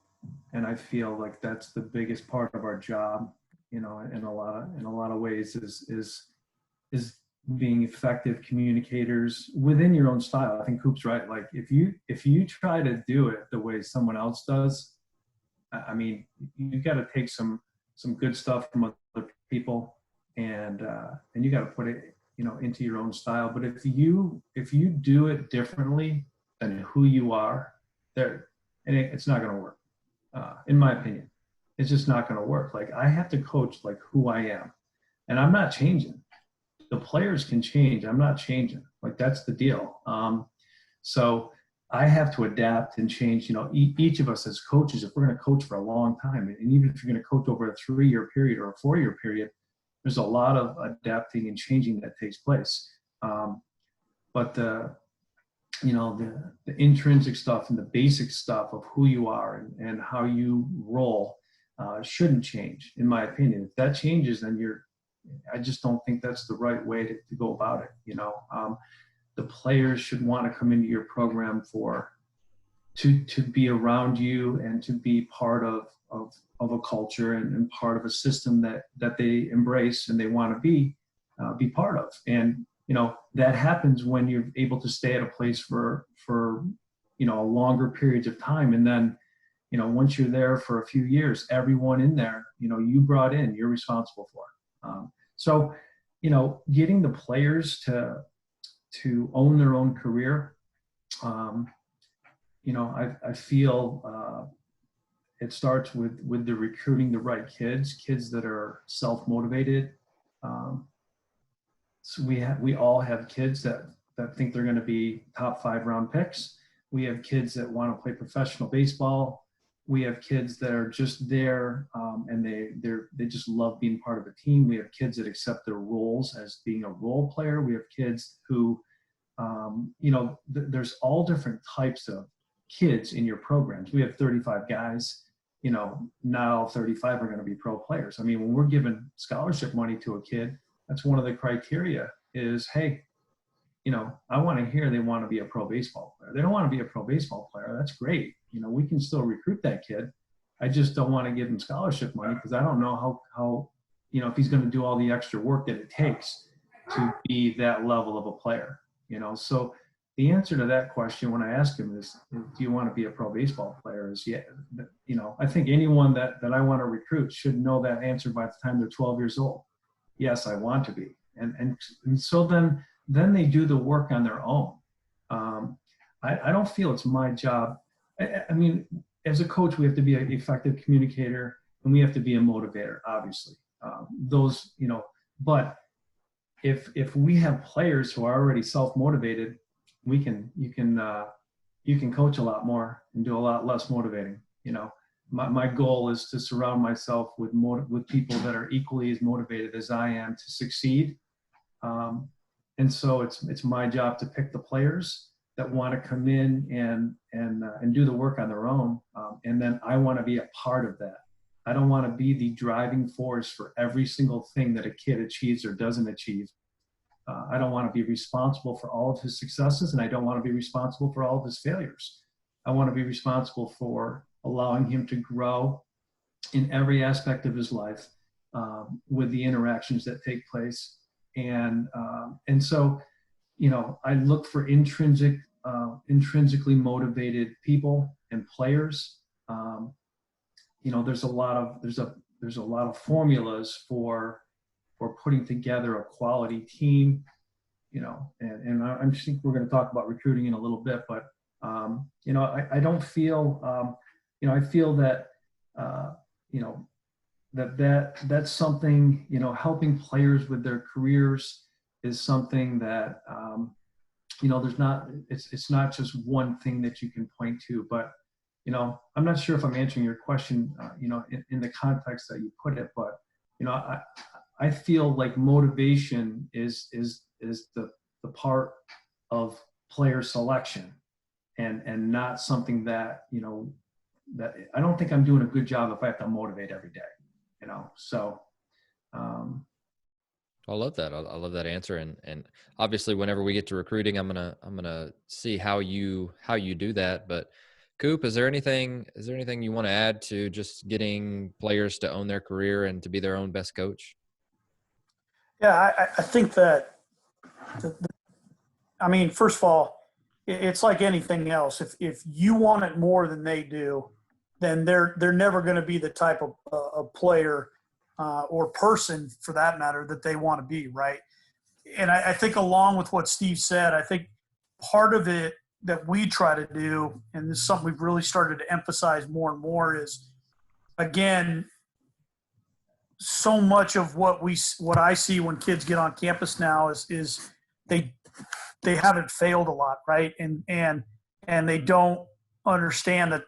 And I feel like that's the biggest part of our job, in a lot of ways is being effective communicators within your own style. I think Coop's right. Like if you try to do it the way someone else does, I mean, you got to take some good stuff from other people and you got to put it, into your own style. But if you do it differently than who you are, it's not going to work. In my opinion, it's just not going to work. Like I have to coach like who I am, and I'm not changing. The players can change. I'm not changing. Like that's the deal. So I have to adapt and change. Each of us as coaches, if we're going to coach for a long time, and even if you're going to coach over a 3-year period or a 4-year period, there's a lot of adapting and changing that takes place. But the intrinsic stuff and the basic stuff of who you are and how you roll shouldn't change, in my opinion. If that changes, then I just don't think that's the right way to go about it. The players should want to come into your program to be around you and to be part of a culture and part of a system that they embrace and they want to be part of. And that happens when you're able to stay at a place for longer periods of time. And then once you're there for a few years, everyone in there you brought in, you're responsible for. So getting the players to own their own career, I feel it starts with the recruiting the right kids that are self-motivated. So we all have kids that think they're going to be top 5 round picks. We have kids that want to play professional baseball. We have kids that are just there and they just love being part of a team. We have kids that accept their roles as being a role player. We have kids who, there's all different types of kids in your programs. We have 35 guys. Not all 35 are going to be pro players. I mean, when we're giving scholarship money to a kid, that's one of the criteria is, hey, I want to hear they want to be a pro baseball player. They don't want to be a pro baseball player. That's great. We can still recruit that kid. I just don't want to give him scholarship money because I don't know how if he's going to do all the extra work that it takes to be that level of a player. So the answer to that question when I ask him is, do you want to be a pro baseball player? Is yeah. I think anyone that I want to recruit should know that answer by the time they're 12 years old. Yes, I want to be. And so then they do the work on their own. I don't feel it's my job. I mean, as a coach, we have to be an effective communicator and we have to be a motivator, obviously. But if we have players who are already self-motivated, you can coach a lot more and do a lot less motivating. My goal is to surround myself with people that are equally as motivated as I am to succeed. And so it's my job to pick the players that want to come in and do the work on their own. And then I want to be a part of that. I don't want to be the driving force for every single thing that a kid achieves or doesn't achieve. I don't want to be responsible for all of his successes, and I don't want to be responsible for all of his failures. I want to be responsible for allowing him to grow in every aspect of his life with the interactions that take place. And so, I look for intrinsic intrinsically motivated people and players. There's a lot of formulas for putting together a quality team. And I think we're going to talk about recruiting in a little bit, but I don't feel, I feel that, that's something, helping players with their careers is something that, it's not just one thing that you can point to, but, I'm not sure if I'm answering your question, in the context that you put it, but, I feel like motivation is the part of player selection and not something that, that I don't think I'm doing a good job if I have to motivate every day, so. I love that. I love that answer. And obviously whenever we get to recruiting, I'm going to see how you do that. But Coop, is there anything you want to add to just getting players to own their career and to be their own best coach? Yeah, I think that, first of all, it's like anything else. If you want it more than they do, then they're never going to be the type of player or person, for that matter, that they want to be, right? And I think along with what Steve said, I think part of it that we try to do, and this is something we've really started to emphasize more and more, is, again, so much of what I see when kids get on campus now is they haven't failed a lot, right? And they don't understand that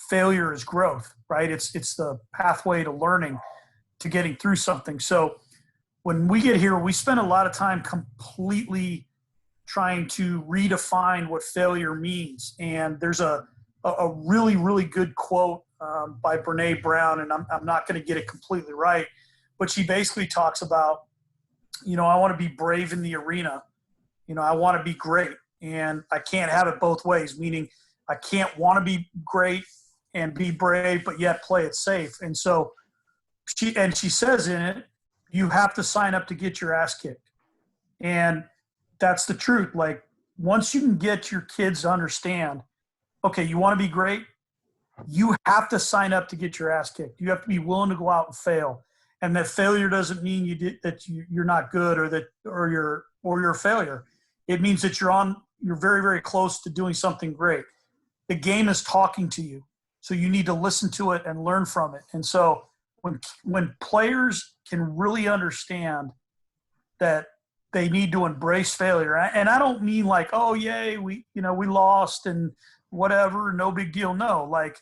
failure is growth, right? It's the pathway to learning, to getting through something. So when we get here, we spend a lot of time completely trying to redefine what failure means. And there's a really, really good quote by Brene Brown, and I'm not going to get it completely right, but she basically talks about, I want to be brave in the arena. I want to be great, and I can't have it both ways, meaning I can't want to be great and be brave, but yet play it safe. And so she says in it, you have to sign up to get your ass kicked. And that's the truth. Like, once you can get your kids to understand, okay, you want to be great, you have to sign up to get your ass kicked. You have to be willing to go out and fail. And that failure doesn't mean you're not good or you're a failure. It means that you're very, very close to doing something great. The game is talking to you, so you need to listen to it and learn from it. And so when players can really understand that they need to embrace failure, and I don't mean like, oh yay, we lost and whatever, no big deal. No, like,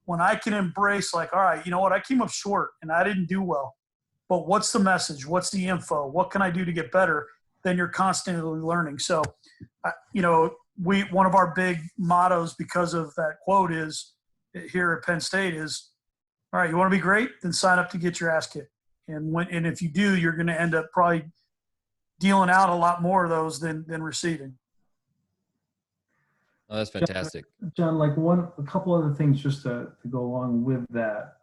when I can embrace, like, all right, you know what, I came up short and I didn't do well, but what's the message? What's the info? What can I do to get better? Then you're constantly learning. So, one of our big mottos, because of that quote, is here at Penn State is, all right, you want to be great? Then sign up to get your ass kicked. And if you do, you're going to end up probably dealing out a lot more of those than receiving. Oh, that's fantastic. John, like a couple other things just to go along with that,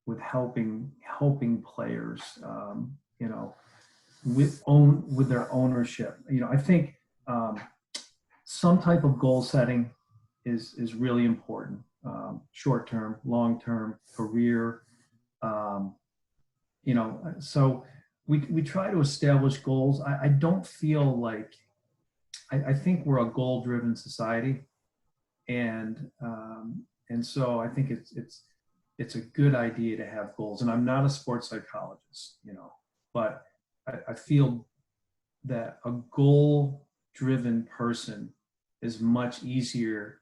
with helping players, with their ownership. I think some type of goal setting is really important. Short-term, long-term, career. So we try to establish goals. I don't feel like, I think we're a goal-driven society, and so I think it's a good idea to have goals. And I'm not a sports psychologist, but I feel that a goal-driven person is much easier,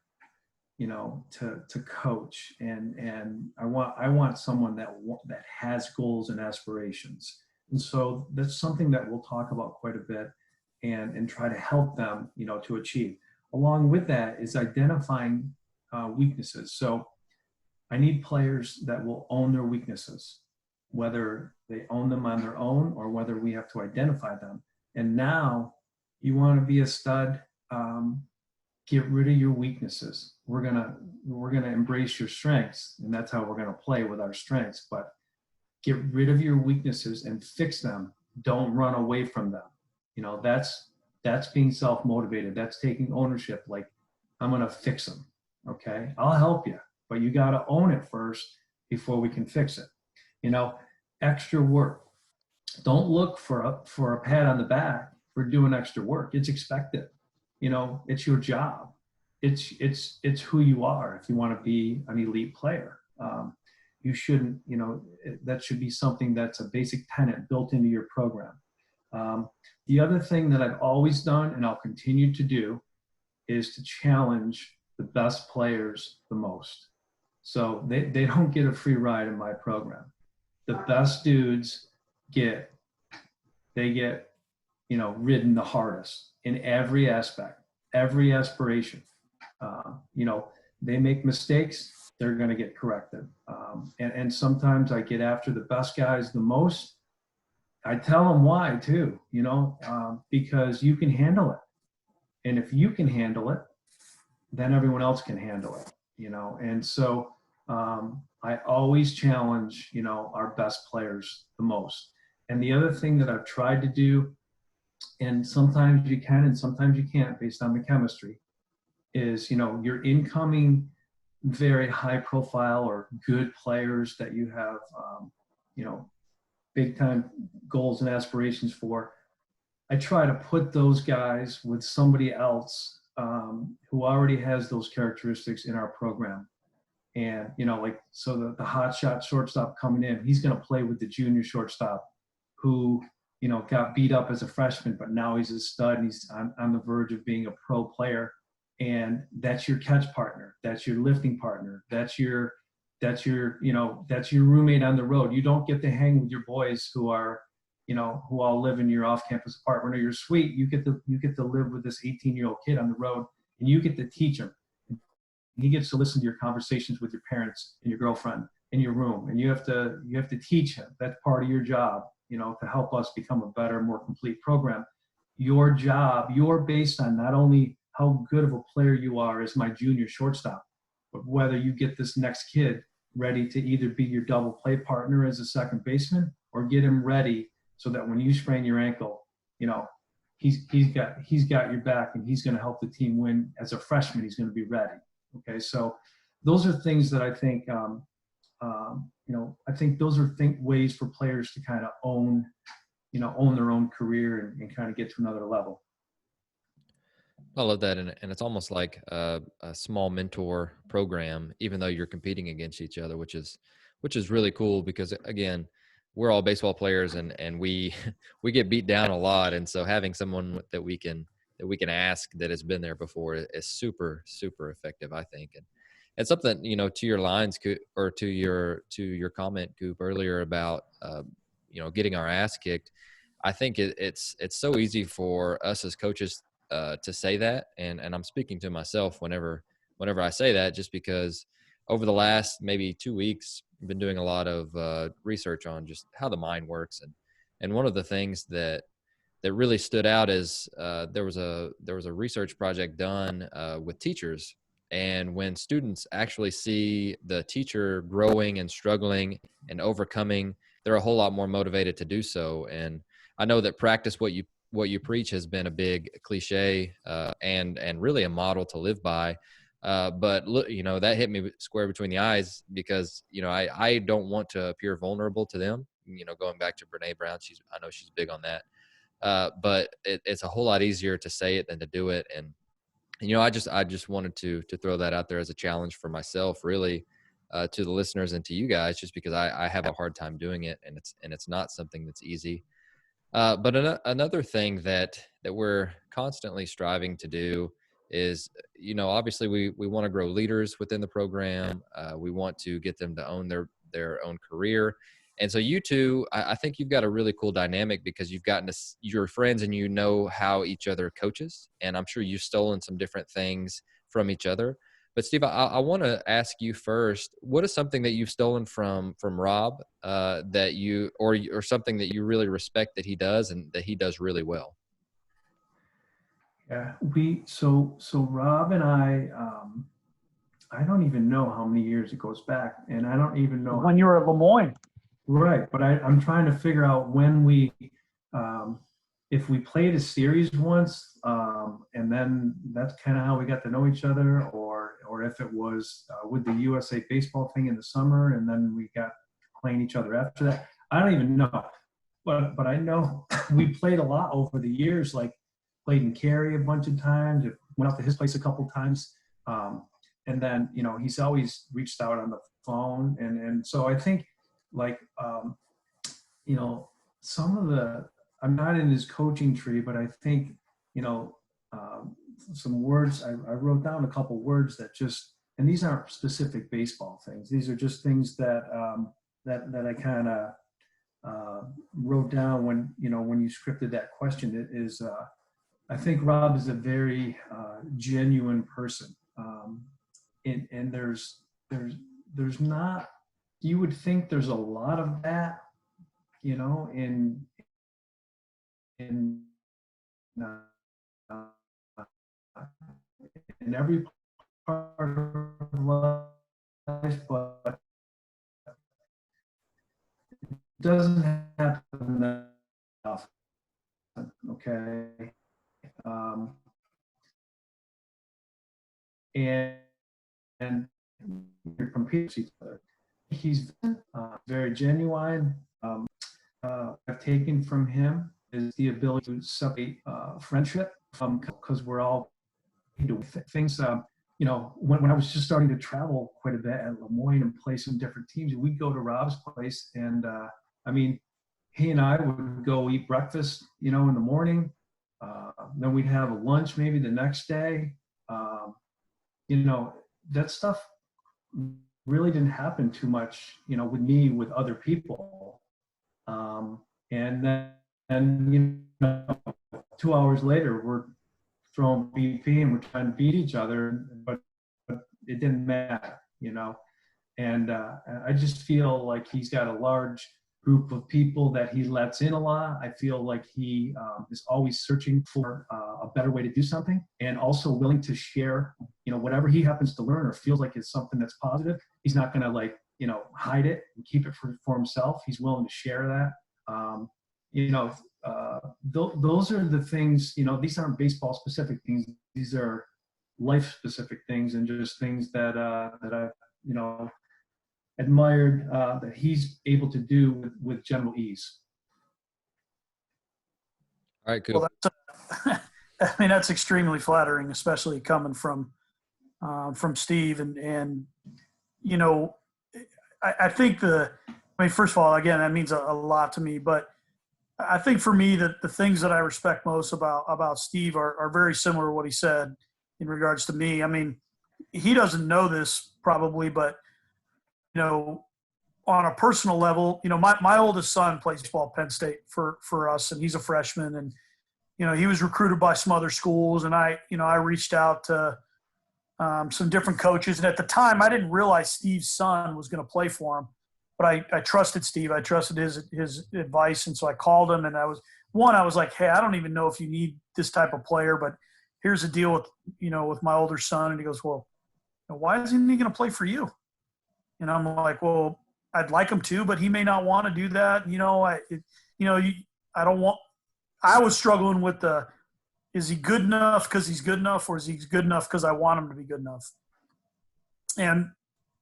to coach. And I want someone that has goals and aspirations. And so that's something that we'll talk about quite a bit and try to help them, to achieve. Along with that is identifying weaknesses. So I need players that will own their weaknesses, whether they own them on their own or whether we have to identify them. And now you want to be a stud, get rid of your weaknesses. We're gonna embrace your strengths, and that's how we're gonna play with our strengths. But get rid of your weaknesses and fix them. Don't run away from them. That's being self-motivated. That's taking ownership. Like, I'm going to fix them. Okay. I'll help you, but you got to own it first before we can fix it. Extra work. Don't look for a pat on the back for doing extra work. It's expected. It's your job. It's who you are. If you want to be an elite player, you shouldn't, that should be something that's a basic tenet built into your program. The other thing that I've always done, and I'll continue to do, is to challenge the best players the most. So they don't get a free ride in my program. The best dudes get ridden the hardest in every aspect, every aspiration. They make mistakes, they're going to get corrected. And sometimes I get after the best guys the most. I tell them why too, because you can handle it. And if you can handle it, then everyone else can handle it, And so I always challenge, our best players the most. And the other thing that I've tried to do, and sometimes you can and sometimes you can't based on the chemistry, is, your incoming very high profile or good players that you have, big time goals and aspirations for. I try to put those guys with somebody else who already has those characteristics in our program. And, so the hot shot shortstop coming in, he's going to play with the junior shortstop who, got beat up as a freshman, but now he's a stud and he's on the verge of being a pro player. And that's your catch partner. That's your lifting partner. That's your roommate on the road. You don't get to hang with your boys who are, who all live in your off-campus apartment or your suite. You get to live with this 18-year-old kid on the road, and you get to teach him. And he gets to listen to your conversations with your parents and your girlfriend in your room, and you have to teach him. That's part of your job, to help us become a better, more complete program. Your job, you're based on not only how good of a player you are as my junior shortstop, but whether you get this next kid ready to either be your double play partner as a second baseman or get him ready so that when you sprain your ankle, he's got your back and he's going to help the team win. As a freshman, he's going to be ready. Okay. So those are things that I think, I think those are ways for players to kind of own their own career and kind of get to another level. I love that. And it's almost like a small mentor program, even though you're competing against each other, which is really cool because, again, we're all baseball players and we get beat down a lot. And so having someone that we can ask that has been there before is super, super effective, I think. And it's something, to your lines or to your comment, Coop, earlier about, getting our ass kicked. I think it's so easy for us as coaches to say that. And I'm speaking to myself whenever I say that, just because over the last maybe 2 weeks, I've been doing a lot of research on just how the mind works. And one of the things that really stood out is there was a research project done with teachers. And when students actually see the teacher growing and struggling and overcoming, they're a whole lot more motivated to do so. And I know that practice what you preach has been a big cliche and really a model to live by. But look, that hit me square between the eyes because, I don't want to appear vulnerable to them. Going back to Brene Brown, I know she's big on that. But it's a whole lot easier to say it than to do it. And I just wanted to throw that out there as a challenge for myself, really, to the listeners and to you guys, just because I have a hard time doing it, and it's not something that's easy. But another thing that we're constantly striving to do is, obviously we want to grow leaders within the program. We want to get them to own their own career. And so you two, I think you've got a really cool dynamic because you've gotten your friends and how each other coaches. And I'm sure you've stolen some different things from each other. But Steve, I want to ask you first, what is something that you've stolen from Rob that you, or something that you really respect that he does and that he does really well? Yeah, so Rob and I don't even know how many years it goes back, and I don't even know when you were at Lemoyne. Right, but I'm trying to figure out when we if we played a series once, and then that's kind of how we got to know each other, or if it was with the USA baseball thing in the summer, and then we got playing each other after that. I don't even know, but I know we played a lot over the years. Like played in Cary a bunch of times, went out to his place a couple of times, and then he's always reached out on the phone, and so I think like some of the, I'm not in his coaching tree, but I think, some words, I wrote down a couple words that just, and these aren't specific baseball things. These are just things that, that I kind of wrote down when you scripted that question. It is, I think Rob is a very genuine person. And there's not, you would think there's a lot of that, in every part of life, but it doesn't happen that often. Okay. And you're competing with each other. He's very genuine. I've taken from him is the ability to separate friendship from, because we're all doing things. When I was just starting to travel quite a bit at Lemoyne and play some different teams, we'd go to Rob's place, and he and I would go eat breakfast, in the morning. Then we'd have a lunch maybe the next day. That stuff really didn't happen too much, with me, with other people. And then 2 hours later, we're throwing BP and we're trying to beat each other, but it didn't matter, And I just feel like he's got a large group of people that he lets in a lot. I feel like he is always searching for a better way to do something, and also willing to share, whatever he happens to learn or feels like it's something that's positive. He's not going to hide it and keep it for himself. He's willing to share that. Those are the things, these aren't baseball specific things. These are life specific things, and just things that I've, admired that he's able to do with general ease. All right, cool. Well, that's extremely flattering, especially coming from Steve. And I think first of all, again, that means a lot to me, but I think for me that the things that I respect most about Steve are very similar to what he said in regards to me. He doesn't know this probably, but on a personal level, my oldest son plays ball at Penn State for us, and he's a freshman, and he was recruited by some other schools, and I reached out to some different coaches, and at the time I didn't realize Steve's son was going to play for him, but I trusted Steve. I trusted his advice, and so I called him, and I was like, hey, I don't even know if you need this type of player, but here's the deal with my older son. And he goes, well, why isn't he going to play for you? And I'm like, well, I'd like him to, but he may not want to do that. I was struggling with is he good enough because he's good enough, or is he good enough because I want him to be good enough? And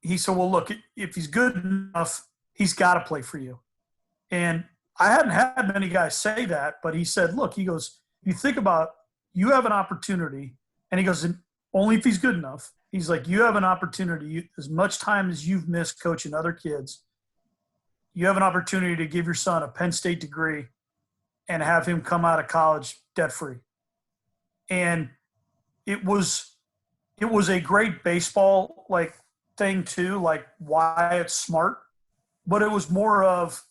he said, well, look, if he's good enough, he's got to play for you. And I hadn't had many guys say that, but he said, look, he goes, you think about, you have an opportunity, and he goes, only if he's good enough. He's like, you have an opportunity, as much time as you've missed coaching other kids, you have an opportunity to give your son a Penn State degree and have him come out of college debt-free. And it was a great baseball thing too, why it's smart, but it was more of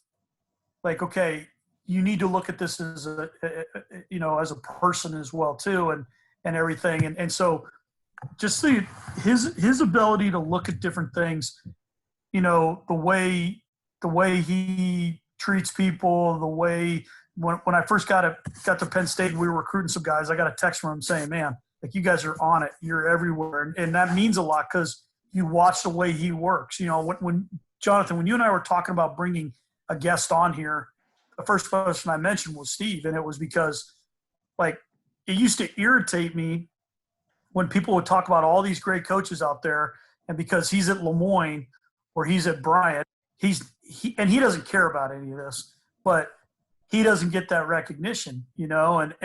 okay, you need to look at this as as a person as well too, and everything. And so just his ability to look at different things, the way he treats people, the way when I first got to Penn State and we were recruiting some guys, I got a text from him saying, man, you guys are on it. You're everywhere. And that means a lot because you watch the way he works. When Jonathan, when you and I were talking about bringing a guest on here, the first person I mentioned was Steve, and it was because, like, it used to irritate me when people would talk about all these great coaches out there, and because he's at Lemoyne or he's at Bryant, he doesn't care about any of this, but he doesn't get that recognition, but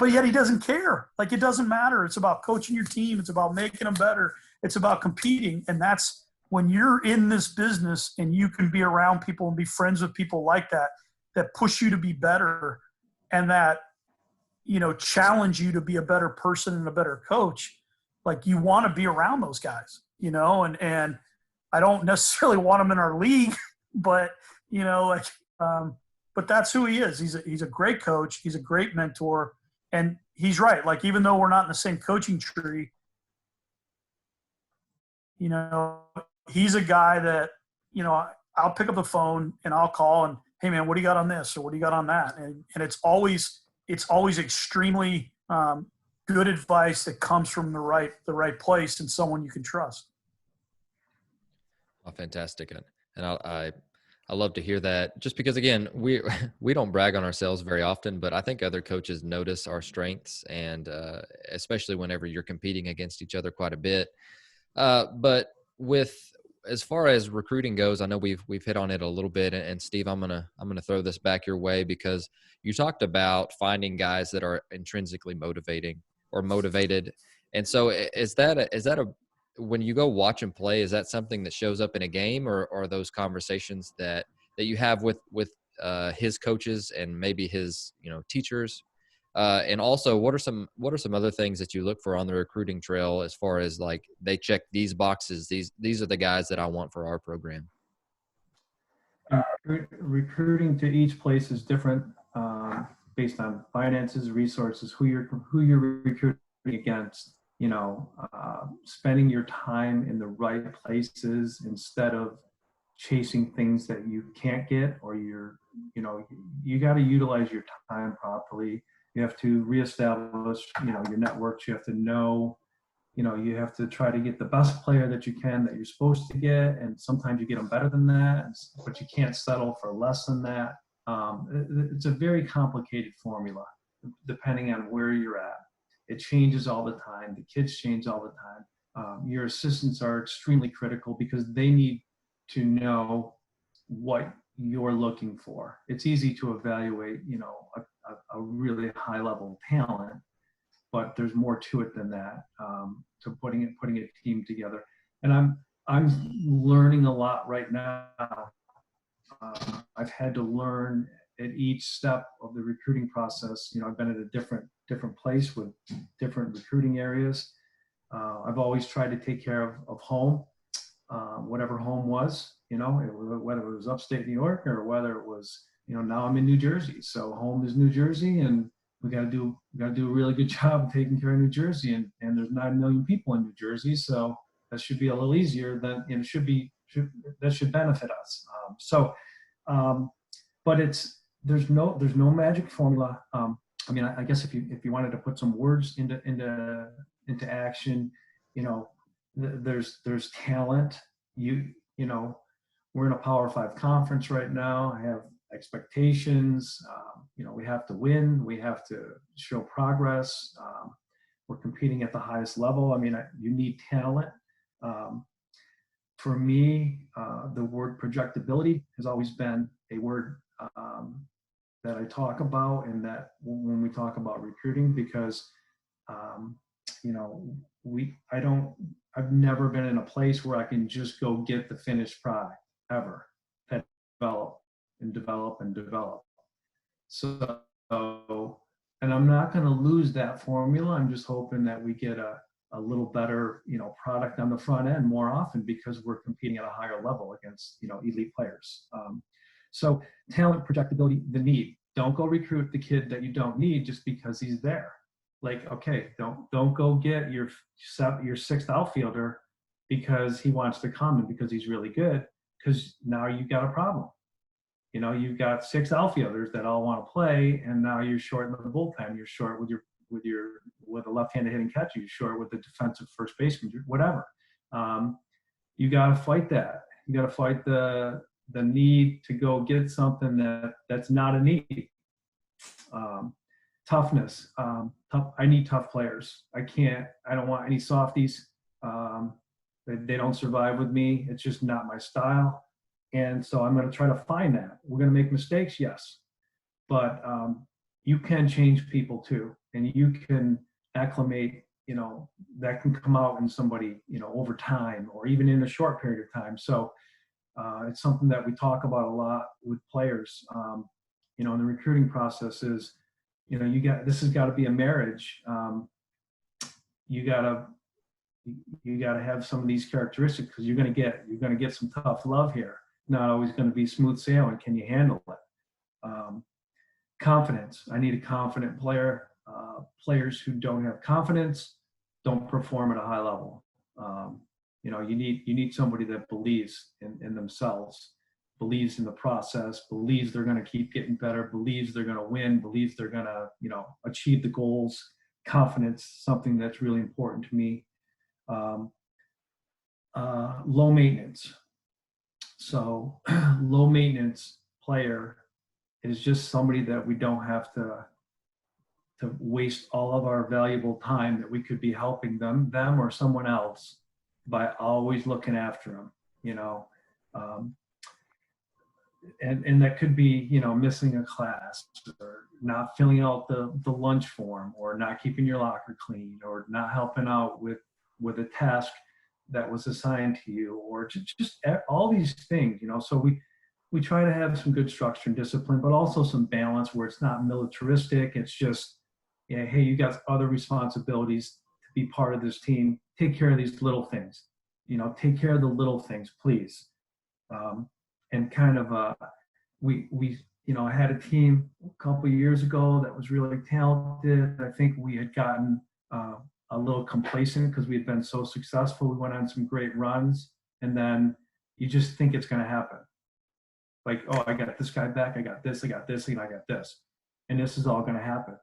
yet he doesn't care. Like, it doesn't matter. It's about coaching your team. It's about making them better. It's about competing. And that's when you're in this business and you can be around people and be friends with people like that push you to be better and that, challenge you to be a better person and a better coach. Like, you want to be around those guys, and I don't necessarily want them in our league, but, but that's who he is. He's a great coach. He's a great mentor. And he's right. Like, even though we're not in the same coaching tree, he's a guy that, I'll pick up the phone and I'll call and, hey man, what do you got on this? Or what do you got on that? And it's always extremely good advice that comes from the right place and someone you can trust. Oh, fantastic. And I love to hear that, just because, again, we don't brag on ourselves very often, but I think other coaches notice our strengths, and especially whenever you're competing against each other quite a bit. But as far as recruiting goes, I know we've hit on it a little bit, and Steve, I'm gonna throw this back your way, because you talked about finding guys that are intrinsically motivated. And so is that when you go watch and play, is that something that shows up in a game, or are those conversations that you have with his coaches and maybe his teachers? And also, what are some other things that you look for on the recruiting trail, as far as, like, they check these boxes, these are the guys that I want for our program? Recruiting to each place is different, based on finances, resources, who you're recruiting against. Spending your time in the right places instead of chasing things that you can't get, or you got to utilize your time properly. You have to reestablish, your networks. You have to know, you have to try to get the best player that you can, that you're supposed to get. And sometimes you get them better than that, but you can't settle for less than that. It's a very complicated formula, depending on where you're at. It changes all the time. The kids change all the time. Your assistants are extremely critical, because they need to know what you're looking for. It's easy to evaluate, a really high level talent, but there's more to it than that, to putting a team together. And I'm learning a lot right now. I've had to learn at each step of the recruiting process. I've been at a different place with different recruiting areas. I've always tried to take care of home, whatever home was, whether it was upstate New York or whether it was, now I'm in New Jersey. So home is New Jersey, and we got to do a really good job of taking care of New Jersey. And there's 9 million people in New Jersey, so that should be a little easier than that should benefit us. But there's no magic formula. I guess if you wanted to put some words into action, there's talent. We're in a Power 5 conference right now. I have expectations. We have to win. We have to show progress. We're competing at the highest level. You need talent. For me, the word projectability has always been a word that I talk about, and that when we talk about recruiting, because I've never been in a place where I can just go get the finished product ever. That develop and develop and develop. So, and I'm not going to lose that formula. I'm just hoping that we get a little better, product on the front end more often, because we're competing at a higher level against, elite players. So talent, projectability, the need. Don't go recruit the kid that you don't need just because he's there. Like, okay, don't go get your 6th outfielder because he wants to come and because he's really good, because now you've got a problem. You've got 6 outfielders that all want to play, and now you're short in the bullpen. You're short with a left-handed hitting catcher. You're short with the defensive first baseman. Whatever. You got to fight that. You got to fight the the need to go get something that's not a need. Toughness. I need tough players. I don't want any softies. They don't survive with me. It's just not my style. And so I'm going to try to find that. We're going to make mistakes, yes. But you can change people too. And you can acclimate, that can come out in somebody, over time or even in a short period of time. So it's something that we talk about a lot with players, in the recruiting process is, this has got to be a marriage. You got to have some of these characteristics because you're going to get some tough love here. Not always going to be smooth sailing. Can you handle it? Confidence. I need a confident player. Players who don't have confidence don't perform at a high level. You need somebody that believes in themselves, believes in the process, believes they're going to keep getting better, believes they're going to win, believes they're going to, achieve the goals. Confidence, something that's really important to me. Low maintenance. So low maintenance player is just somebody that we don't have to waste all of our valuable time that we could be helping them or someone else by always looking after them, and that could be, missing a class or not filling out the lunch form or not keeping your locker clean or not helping out with a task that was assigned to you or just all these things, so we try to have some good structure and discipline, but also some balance where it's not militaristic. It's just, hey, you got other responsibilities to be part of this team. Take care of these little things, take care of the little things, please. And kind of, I had a team a couple of years ago that was really talented. I think we had gotten a little complacent because we had been so successful. We went on some great runs, and then you just think it's going to happen. Like, oh, I got this guy back. I got this, and I got this. And this is all going to happen.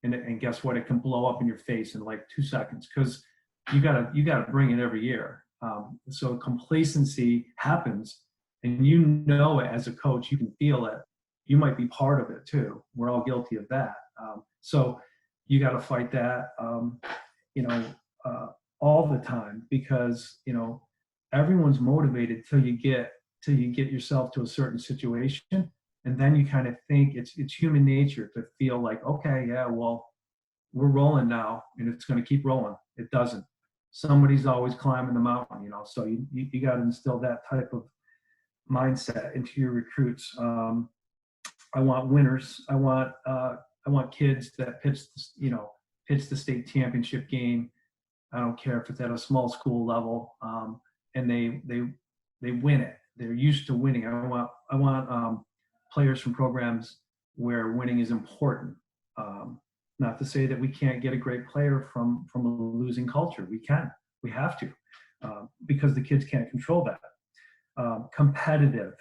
And guess what? It can blow up in your face in like 2 seconds because you gotta bring it every year. So complacency happens, and as a coach, you can feel it. You might be part of it too. We're all guilty of that. So you got to fight that, all the time because everyone's motivated till you get yourself to a certain situation, and then you kind of think it's human nature to feel like, okay, yeah, well, we're rolling now, and it's going to keep rolling. It doesn't. Somebody's always climbing the mountain, so you got to instill that type of mindset into your recruits. I want winners. I want kids that pitch the state championship game. I don't care if it's at a small school level, and they win it. They're used to winning. I want players from programs where winning is important. Not to say that we can't get a great player from a losing culture. We can. We have to, because the kids can't control that. Competitive.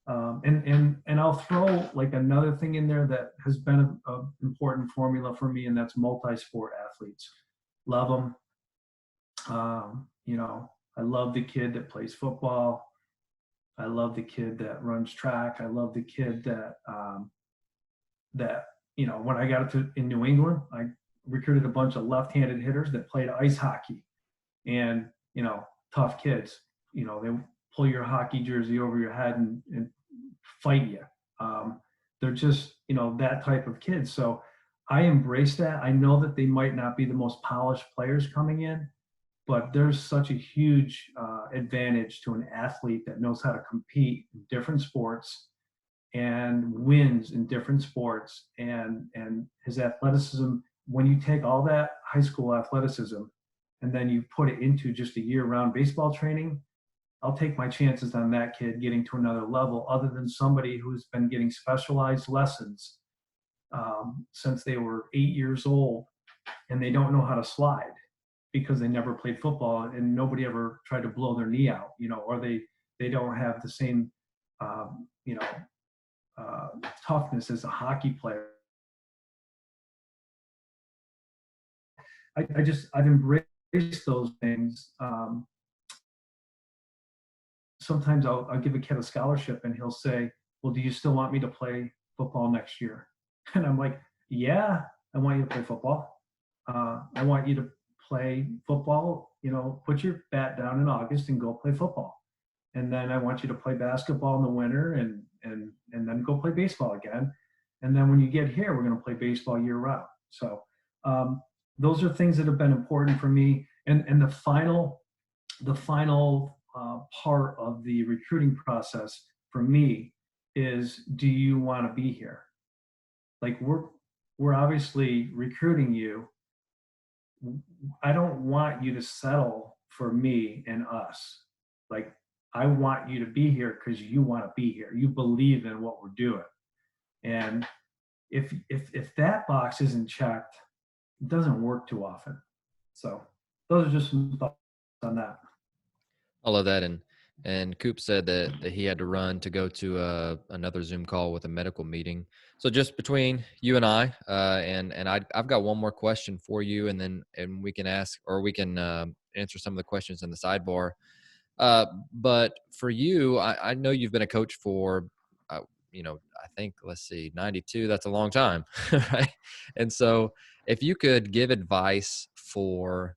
And I'll throw like another thing in there that has been an important formula for me, and that's multi-sport athletes. Love them. I love the kid that plays football. I love the kid that runs track. I love the kid that when I got in New England, I recruited a bunch of left-handed hitters that played ice hockey, and tough kids. They pull your hockey jersey over your head and fight you. They're just that type of kid. So I embrace that. I know that they might not be the most polished players coming in, but there's such a huge advantage to an athlete that knows how to compete in different sports and wins in different sports, and his athleticism. When you take all that high school athleticism and then you put it into just a year-round baseball training, I'll take my chances on that kid getting to another level, other than somebody who's been getting specialized lessons since they were 8 years old, and they don't know how to slide because they never played football and nobody ever tried to blow their knee out, or they don't have the same, toughness as a hockey player. I've embraced those things. sometimes I'll give a kid a scholarship and he'll say, well, do you still want me to play football next year? And I'm like, yeah, I want you to play football. I want you to play football, put your bat down in August and go play football. And then I want you to play basketball in the winter and then go play baseball again. And then when you get here, we're going to play baseball year round. So those are things that have been important for me. And the final part of the recruiting process for me is, do you want to be here? Like we're obviously recruiting you. I don't want you to settle for me and us. Like, I want you to be here because you want to be here. You believe in what we're doing. And if that box isn't checked, it doesn't work too often. So those are just some thoughts on that. I love that. And Coop said that he had to run to go to another Zoom call with a medical meeting. So just between you and I, I've got one more question for you, and we can ask, or we can answer some of the questions in the sidebar. But for you, I know you've been a coach for, I think, let's see, 92. That's a long time, right? And so if you could give advice for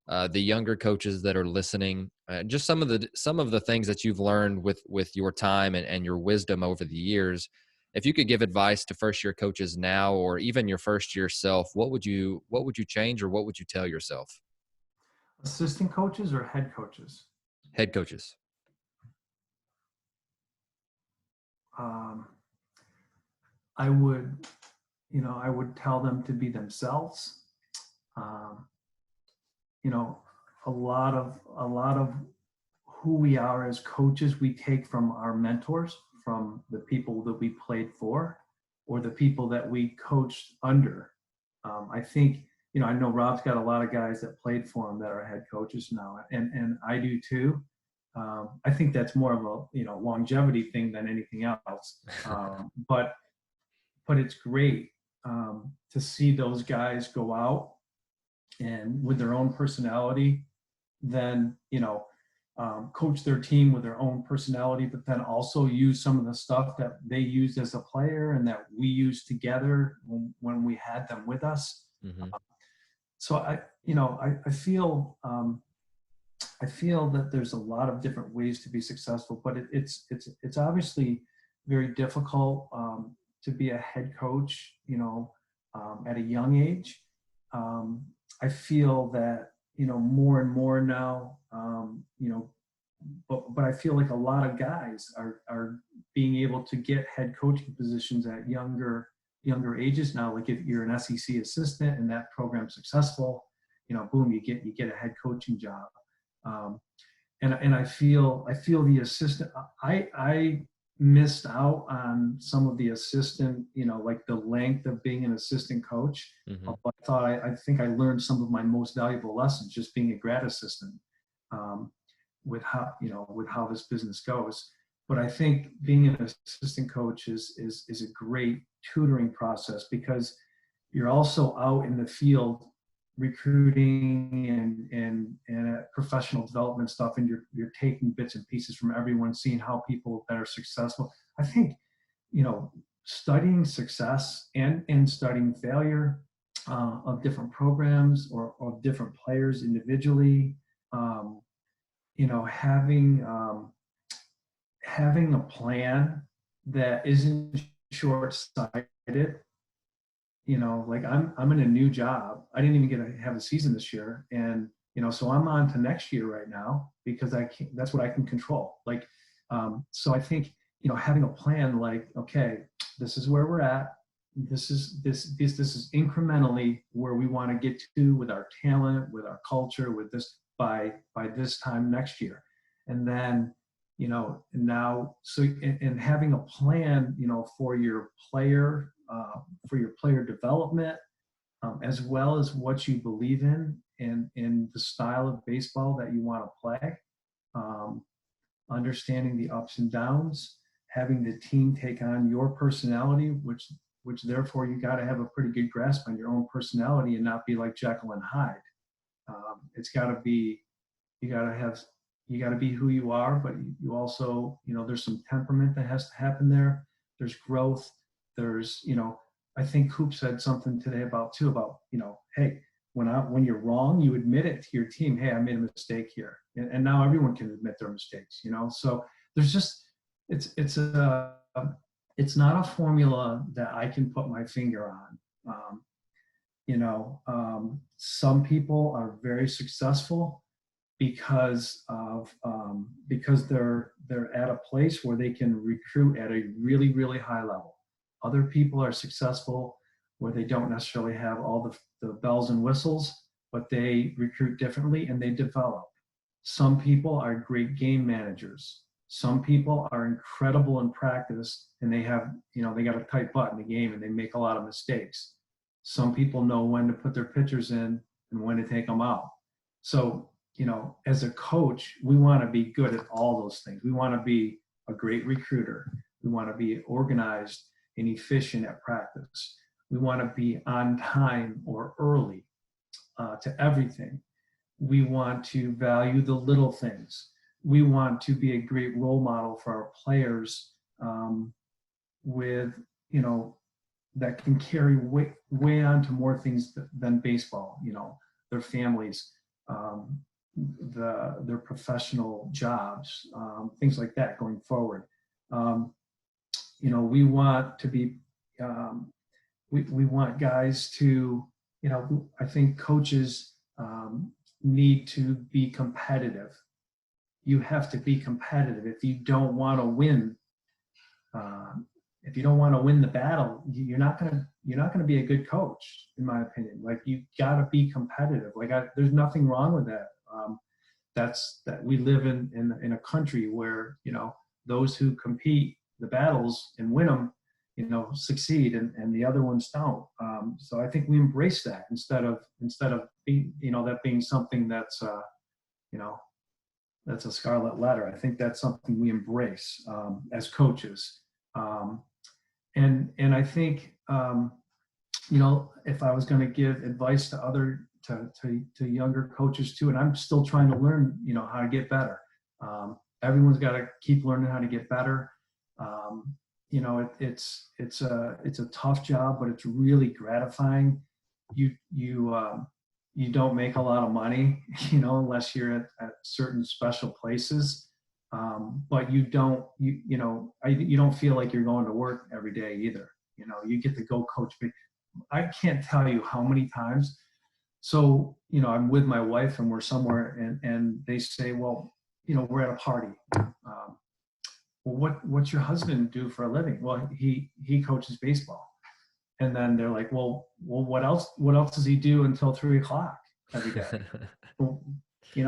the younger coaches that are listening, just some of the things that you've learned with your time and your wisdom over the years, if you could give advice to first year coaches now, or even your first year self, what would you change, or what would you tell yourself? Assistant coaches or head coaches? Head coaches. I would tell them to be themselves. A lot of who we are as coaches, we take from our mentors, from the people that we played for, or the people that we coached under. I think, I know Rob's got a lot of guys that played for him that are head coaches now, and I do too. I think that's more of a longevity thing than anything else. But it's great to see those guys go out and with their own personality, then coach their team with their own personality, but then also use some of the stuff that they used as a player and that we used together when we had them with us. Mm-hmm. So I feel that there's a lot of different ways to be successful, but it's obviously very difficult to be a head coach, at a young age. I feel that, more and more now, but I feel like a lot of guys are being able to get head coaching positions at younger ages now. Like if you're an SEC assistant and that program's successful, boom, you get a head coaching job. And I feel the assistant, I missed out on some of the assistant, like the length of being an assistant coach. Mm-hmm. I think I learned some of my most valuable lessons just being a grad assistant, with how this business goes. But I think being an assistant coach is a great tutoring process, because you're also out in the field recruiting and professional development stuff, and you're taking bits and pieces from everyone, seeing how people that are successful. I think studying success and studying failure of different programs or of different players individually, having a plan that isn't short-sighted. Like I'm in a new job. I didn't even get to have a season this year, and so I'm on to next year right now because that's what I can control. Like, so I think having a plan, like, okay, this is where we're at. This is incrementally where we want to get to with our talent, with our culture, with this by this time next year, and then now and having a plan for your player development, as well as what you believe in and the style of baseball that you want to play, understanding the ups and downs, having the team take on your personality, which therefore you got to have a pretty good grasp on your own personality and not be like Jekyll and Hyde. It's got to be, you got to have you got to be who you are, but you also, there's some temperament that has to happen there. There's growth. There's, I think Coop said something today about, hey, when you're wrong, you admit it to your team. Hey, I made a mistake here. And now everyone can admit their mistakes, so there's just, it's not a formula that I can put my finger on. Some people are very successful because they're at a place where they can recruit at a really, really high level. Other people are successful where they don't necessarily have all the bells and whistles, but they recruit differently and they develop. Some people are great game managers. Some people are incredible in practice and they have, they got a tight butt in the game and they make a lot of mistakes. Some people know when to put their pitchers in and when to take them out. So, as a coach, we want to be good at all those things. We want to be a great recruiter. We want to be organized and efficient at practice. We want to be on time or early to everything. We want to value the little things. We want to be a great role model for our players with, that can carry way on to more things than baseball, their families, their professional jobs, things like that going forward. We want to be, we want guys to, I think coaches need to be competitive. You have to be competitive. If you don't want to win, the battle, you're not gonna be a good coach, in my opinion. Like, you gotta be competitive. There's nothing wrong with that. That we live in a country where, those who compete the battles and win them, succeed, and the other ones don't. So I think we embrace that instead of being, that being something that's, that's a scarlet letter. I think that's something we embrace as coaches. And I think, if I was going to give advice to younger coaches too, and I'm still trying to learn, how to get better. Everyone's got to keep learning how to get better. It's a tough job, but it's really gratifying. You don't make a lot of money, unless you're at certain special places. But you don't feel like you're going to work every day either. You get to go coach. I can't tell you how many times. So, I'm with my wife and we're somewhere and they say, well, we're at a party. Well, what's your husband do for a living? Well, he coaches baseball. And then they're like, well, what else does he do until 3:00 every day? Well, you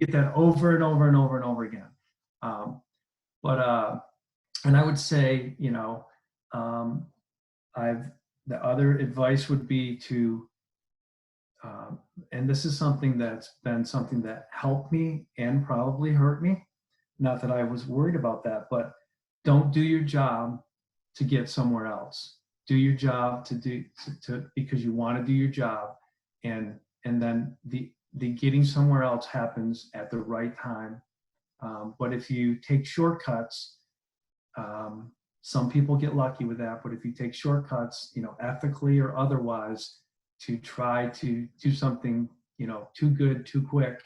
get that over and over and over and over again. And I would say, the other advice would be to, and this is something that's been something that helped me and probably hurt me. Not that I was worried about that, but don't do your job to get somewhere else. Do your job because you want to do your job, and then the getting somewhere else happens at the right time. But if you take shortcuts, some people get lucky with that. But if you take shortcuts, ethically or otherwise, to try to do something, too good, too quick,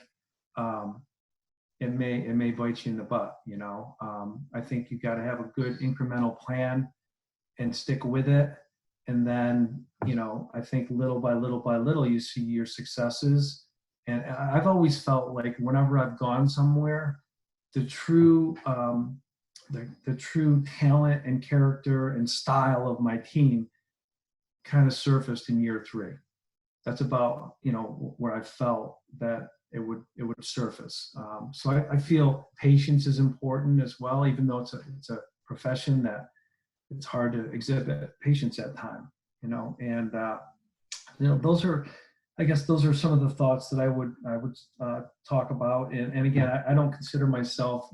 it may bite you in the butt. I think you got to have a good incremental plan and stick with it. And then, I think little by little, you see your successes. And I've always felt like whenever I've gone somewhere, the true talent and character and style of my team kind of surfaced in year 3. That's about, where I felt that it would surface. So I feel patience is important as well, even though it's a profession that it's hard to exhibit patience at time, and those are some of the thoughts that I would talk about. And again, I don't consider myself,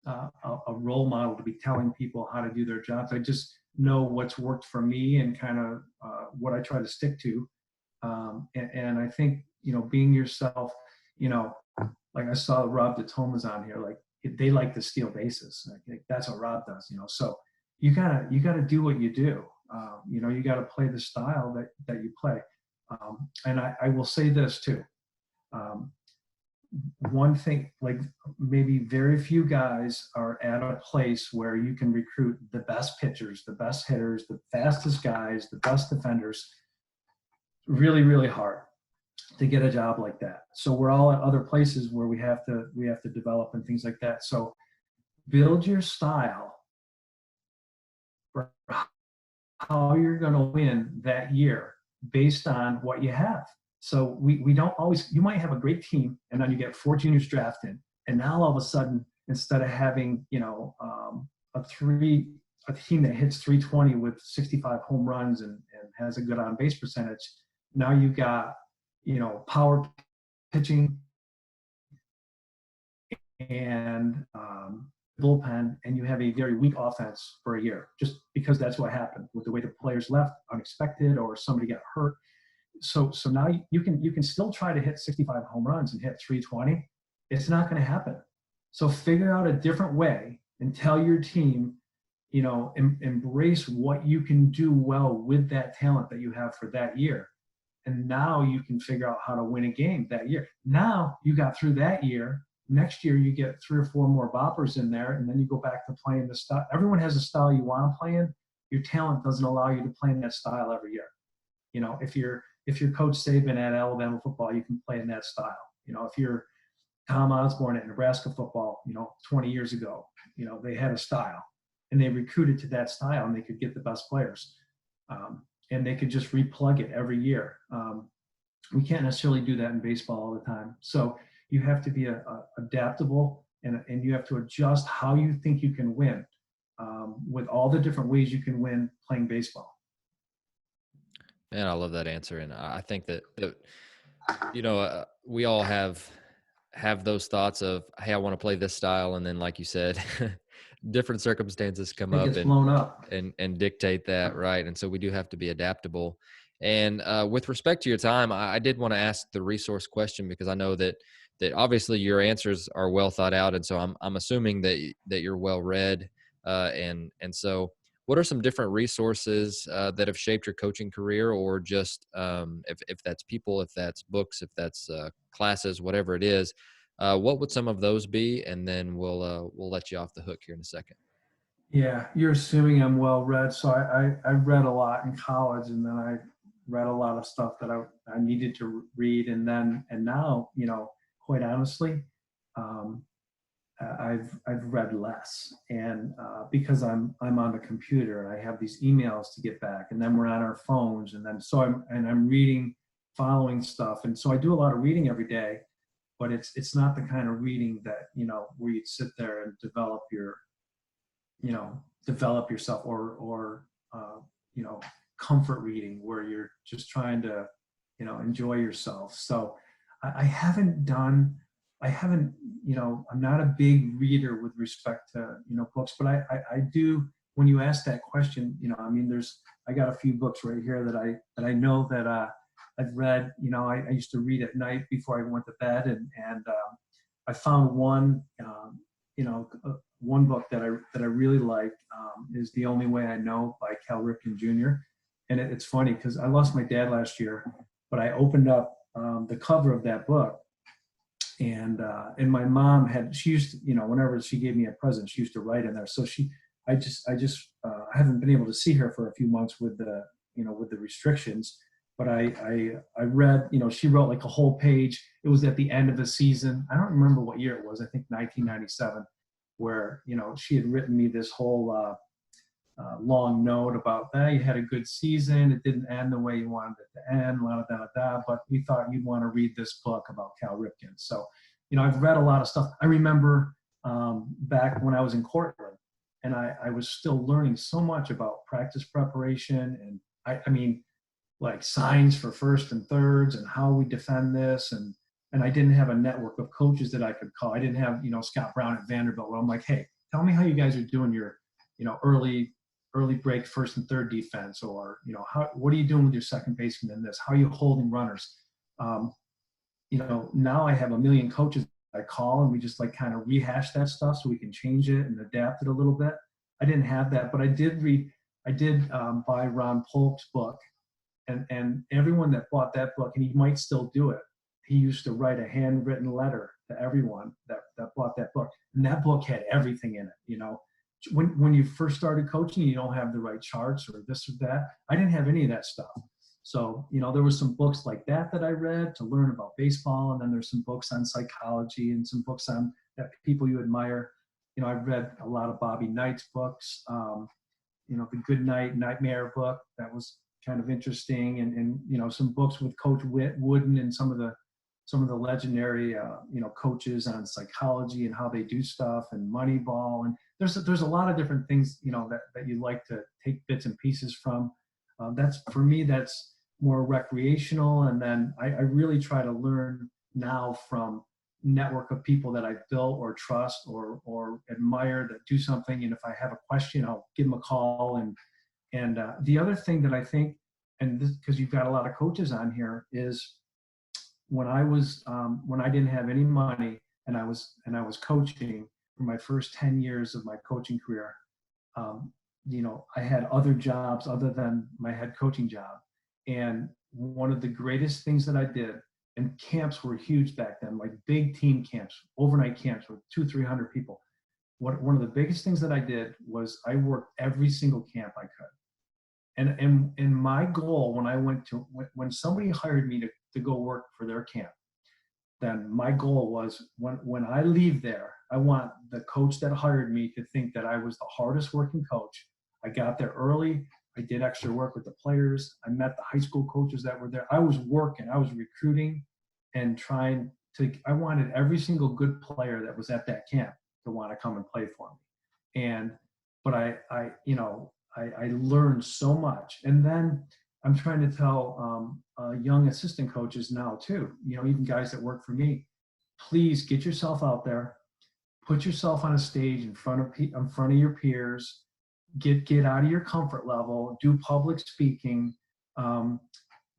a role model to be telling people how to do their jobs. I just know what's worked for me and kind of what I try to stick to. And I think, being yourself, you know, like I saw Rob DeToma's on here, like they like to steal bases. Like that's what Rob does, you know. So you gotta do what you do. You know, you gotta play the style that you play. And I will say this too. One thing, like maybe very few guys are at a place where you can recruit the best pitchers, the best hitters, the fastest guys, the best defenders. Really, really hard to get a job like that. So we're all at other places where we have to develop and things like that. So build your style for how you're going to win that year based on what you have. So we don't always, you might have a great team and then you get 4 juniors drafted. And now all of a sudden, instead of having, you know, a team that hits 320 with 65 home runs and has a good on base percentage, now you got, you know, power pitching and bullpen, and you have a very weak offense for a year, just because that's what happened with the way the players left unexpected or somebody got hurt. So now you can still try to hit 65 home runs and hit 320. It's not going to happen. So figure out a different way and tell your team, you know, embrace what you can do well with that talent that you have for that year. And now you can figure out how to win a game that year. Now you got through that year. Next year you get 3 or 4 more boppers in there, and then you go back to playing the style. Everyone has a style you want to play in. Your talent doesn't allow you to play in that style every year. You know, if you're Coach Saban at Alabama football, you can play in that style. You know, if you're Tom Osborne at Nebraska football, you know, 20 years ago, you know, they had a style and they recruited to that style and they could get the best players. And they could just replug it every year. We can't necessarily do that in baseball all the time. So you have to be adaptable and you have to adjust how you think you can win with all the different ways you can win playing baseball. Man, I love that answer. And I think that you know, we all have those thoughts of, hey, I want to play this style. And then, like you said, different circumstances come It up gets blown up and dictate that. Right. And so we do have to be adaptable. And with respect to your time, I did want to ask the resource question, because I know that obviously your answers are well thought out. And so I'm assuming that you're well read. And so what are some different resources that have shaped your coaching career, or just if that's people, if that's books, if that's classes, whatever it is, what would some of those be? And then we'll let you off the hook here in a second. Yeah, you're assuming I'm well read. So I read a lot in college, and then I read a lot of stuff that I needed to read, and now, you know, quite honestly, I've read less, and because I'm on the computer and I have these emails to get back, and then we're on our phones, and then I'm reading, following stuff, and so I do a lot of reading every day, but it's not the kind of reading that, you know, where you'd sit there and develop yourself, or you know, comfort reading where you're just trying to, you know, enjoy yourself. So I haven't, you know, I'm not a big reader with respect to, you know, books, but I do, when you ask that question, you know, I mean, I got a few books right here that I know that I've read. You know, I used to read at night before I went to bed, and I found one, you know, one book that I really like is The Only Way I Know by Cal Ripken Jr. And it's funny because I lost my dad last year, but I opened up the cover of that book, and my mom she used to, you know, whenever she gave me a present, she used to write in there. So I haven't been able to see her for a few months with the restrictions, but I read, you know, she wrote like a whole page. It was at the end of the season. I don't remember what year it was. I think 1997, where, you know, she had written me this whole long note about that. You had a good season. It didn't end the way you wanted it to end, but we thought you'd want to read this book about Cal Ripken. So, you know, I've read a lot of stuff. I remember back when I was in Cortland, and I was still learning so much about practice preparation, and I mean, like signs for first and thirds and how we defend this. And I didn't have a network of coaches that I could call. I didn't have, you know, Scott Brown at Vanderbilt, where I'm like, hey, tell me how you guys are doing your, you know, early break first and third defense, or, you know, what are you doing with your second baseman in this? How are you holding runners? now I have a million coaches I call, and we just like kind of rehash that stuff so we can change it and adapt it a little bit. I didn't have that, but I did buy Ron Polk's book, and everyone that bought that book, and he might still do it, he used to write a handwritten letter to everyone that bought that book. And that book had everything in it. When you first started coaching, you don't have the right charts or this or that. I didn't have any of that stuff. So, there was some books like that I read to learn about baseball. And then there's some books on psychology and some books on that people you admire. I've read a lot of Bobby Knight's books, the Good Night Nightmare book. That was kind of interesting. And some books with Coach Wooden and some of the legendary, coaches on psychology and how they do stuff, and Moneyball. And there's a lot of different things, that you like to take bits and pieces from. For me, that's more recreational. And then I really try to learn now from network of people that I've built or trust or admire that do something. And if I have a question, I'll give them a call. And the other thing that I think, and this, because you've got a lot of coaches on here, is when I didn't have any money and I was coaching for my first 10 years of my coaching career, I had other jobs other than my head coaching job. And one of the greatest things that I did, and camps were huge back then, like big team camps, overnight camps with 200-300 people. One of the biggest things that I did was I worked every single camp I could. And my goal when somebody hired me to go work for their camp, then my goal was when I leave there, I want the coach that hired me to think that I was the hardest working coach. I got there early. I did extra work with the players. I met the high school coaches that were there. I was working, I was recruiting and I wanted every single good player that was at that camp to want to come and play for me. But I learned so much. And then I'm trying to tell young assistant coaches now too, even guys that work for me, please get yourself out there, put yourself on a stage in front of your peers, get out of your comfort level, do public speaking.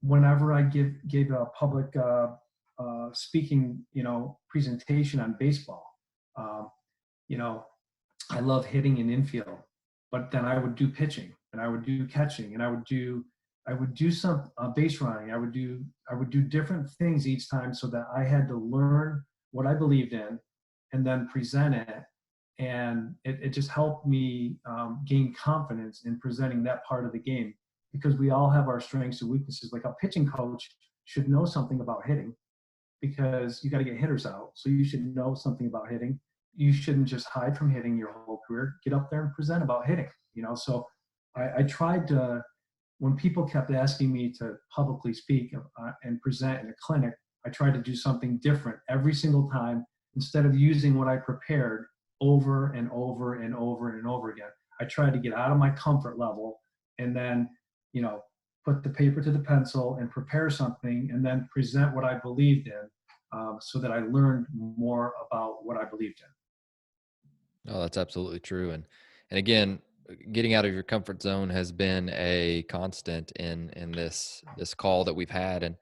Whenever I gave a public speaking, presentation on baseball, I love hitting in infield, but then I would do pitching and I would do catching and I would do some base running. I would do different things each time so that I had to learn what I believed in and then present it. And it just helped me gain confidence in presenting that part of the game, because we all have our strengths and weaknesses. Like a pitching coach should know something about hitting, because you got to get hitters out. So you should know something about hitting. You shouldn't just hide from hitting your whole career. Get up there and present about hitting, So I tried to, when people kept asking me to publicly speak and present in a clinic, I tried to do something different every single time. Instead of using what I prepared over and over and over and over again, I tried to get out of my comfort level and then, put the paper to the pencil and prepare something and then present what I believed in, so that I learned more about what I believed in. Oh, that's absolutely true. And again, getting out of your comfort zone has been a constant in this call that we've had. And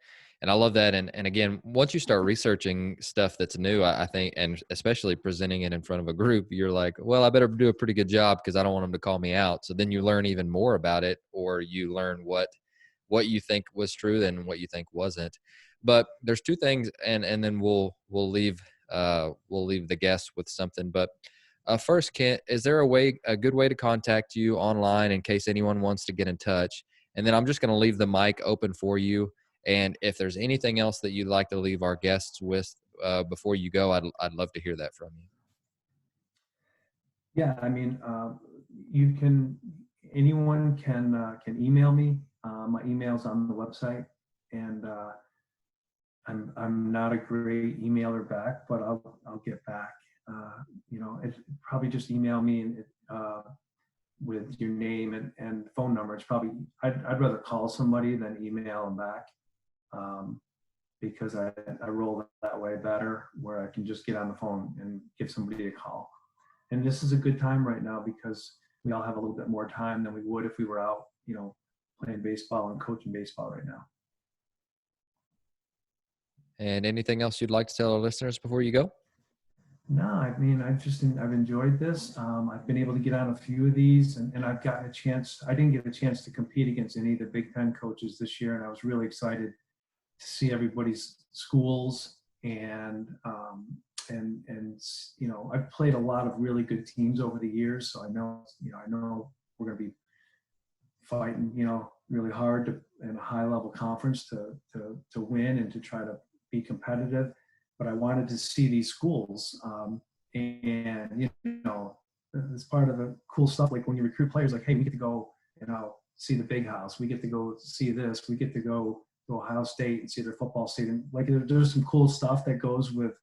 I love that. And again, once you start researching stuff that's new, I think, and especially presenting it in front of a group, you're like, well, I better do a pretty good job because I don't want them to call me out. So then you learn even more about it, or you learn what you think was true than what you think wasn't. But there's two things, and then we'll leave the guests with something. But first, Kent, is there a good way to contact you online in case anyone wants to get in touch? And then I'm just going to leave the mic open for you. And if there's anything else that you'd like to leave our guests with before you go, I'd love to hear that from you. Yeah, I mean, anyone can email me. My email's on the website, and I'm not a great emailer back, but I'll get back. It's probably just email me with your name and phone number. It's probably I'd rather call somebody than email them back, because I roll that way better, where I can just get on the phone and give somebody a call. And this is a good time right now because we all have a little bit more time than we would if we were out, playing baseball and coaching baseball right now. And anything else you'd like to tell our listeners before you go? No, I mean, I've enjoyed this. I've been able to get on a few of these, and I've gotten a chance. I didn't get a chance to compete against any of the Big Ten coaches this year, and I was really excited to see everybody's schools and I've played a lot of really good teams over the years, so I know we're going to be fighting really hard in a high level conference to win and to try to be competitive. But I wanted to see these schools, and it's part of the cool stuff. Like when you recruit players, like, hey, we get to go see the Big House, we get to go see this, we get to go to Ohio State and see their football stadium. Like there's some cool stuff that goes with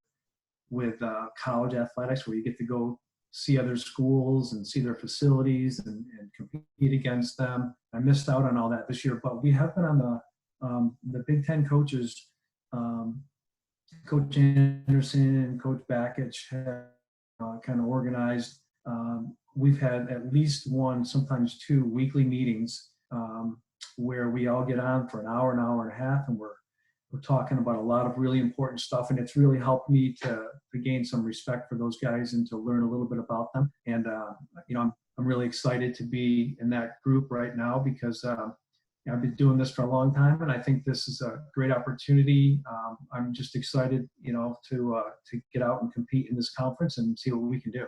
college athletics, where you get to go see other schools and see their facilities and compete against them. I missed out on all that this year, but we have been on the Big Ten coaches, Coach Anderson and Coach Bakich have kind of organized. We've had at least one, sometimes two weekly meetings where we all get on for an hour and a half, and we're talking about a lot of really important stuff, and it's really helped me to gain some respect for those guys and to learn a little bit about them. And I'm really excited to be in that group right now because I've been doing this for a long time, and I think this is a great opportunity. I'm just excited, to get out and compete in this conference and see what we can do.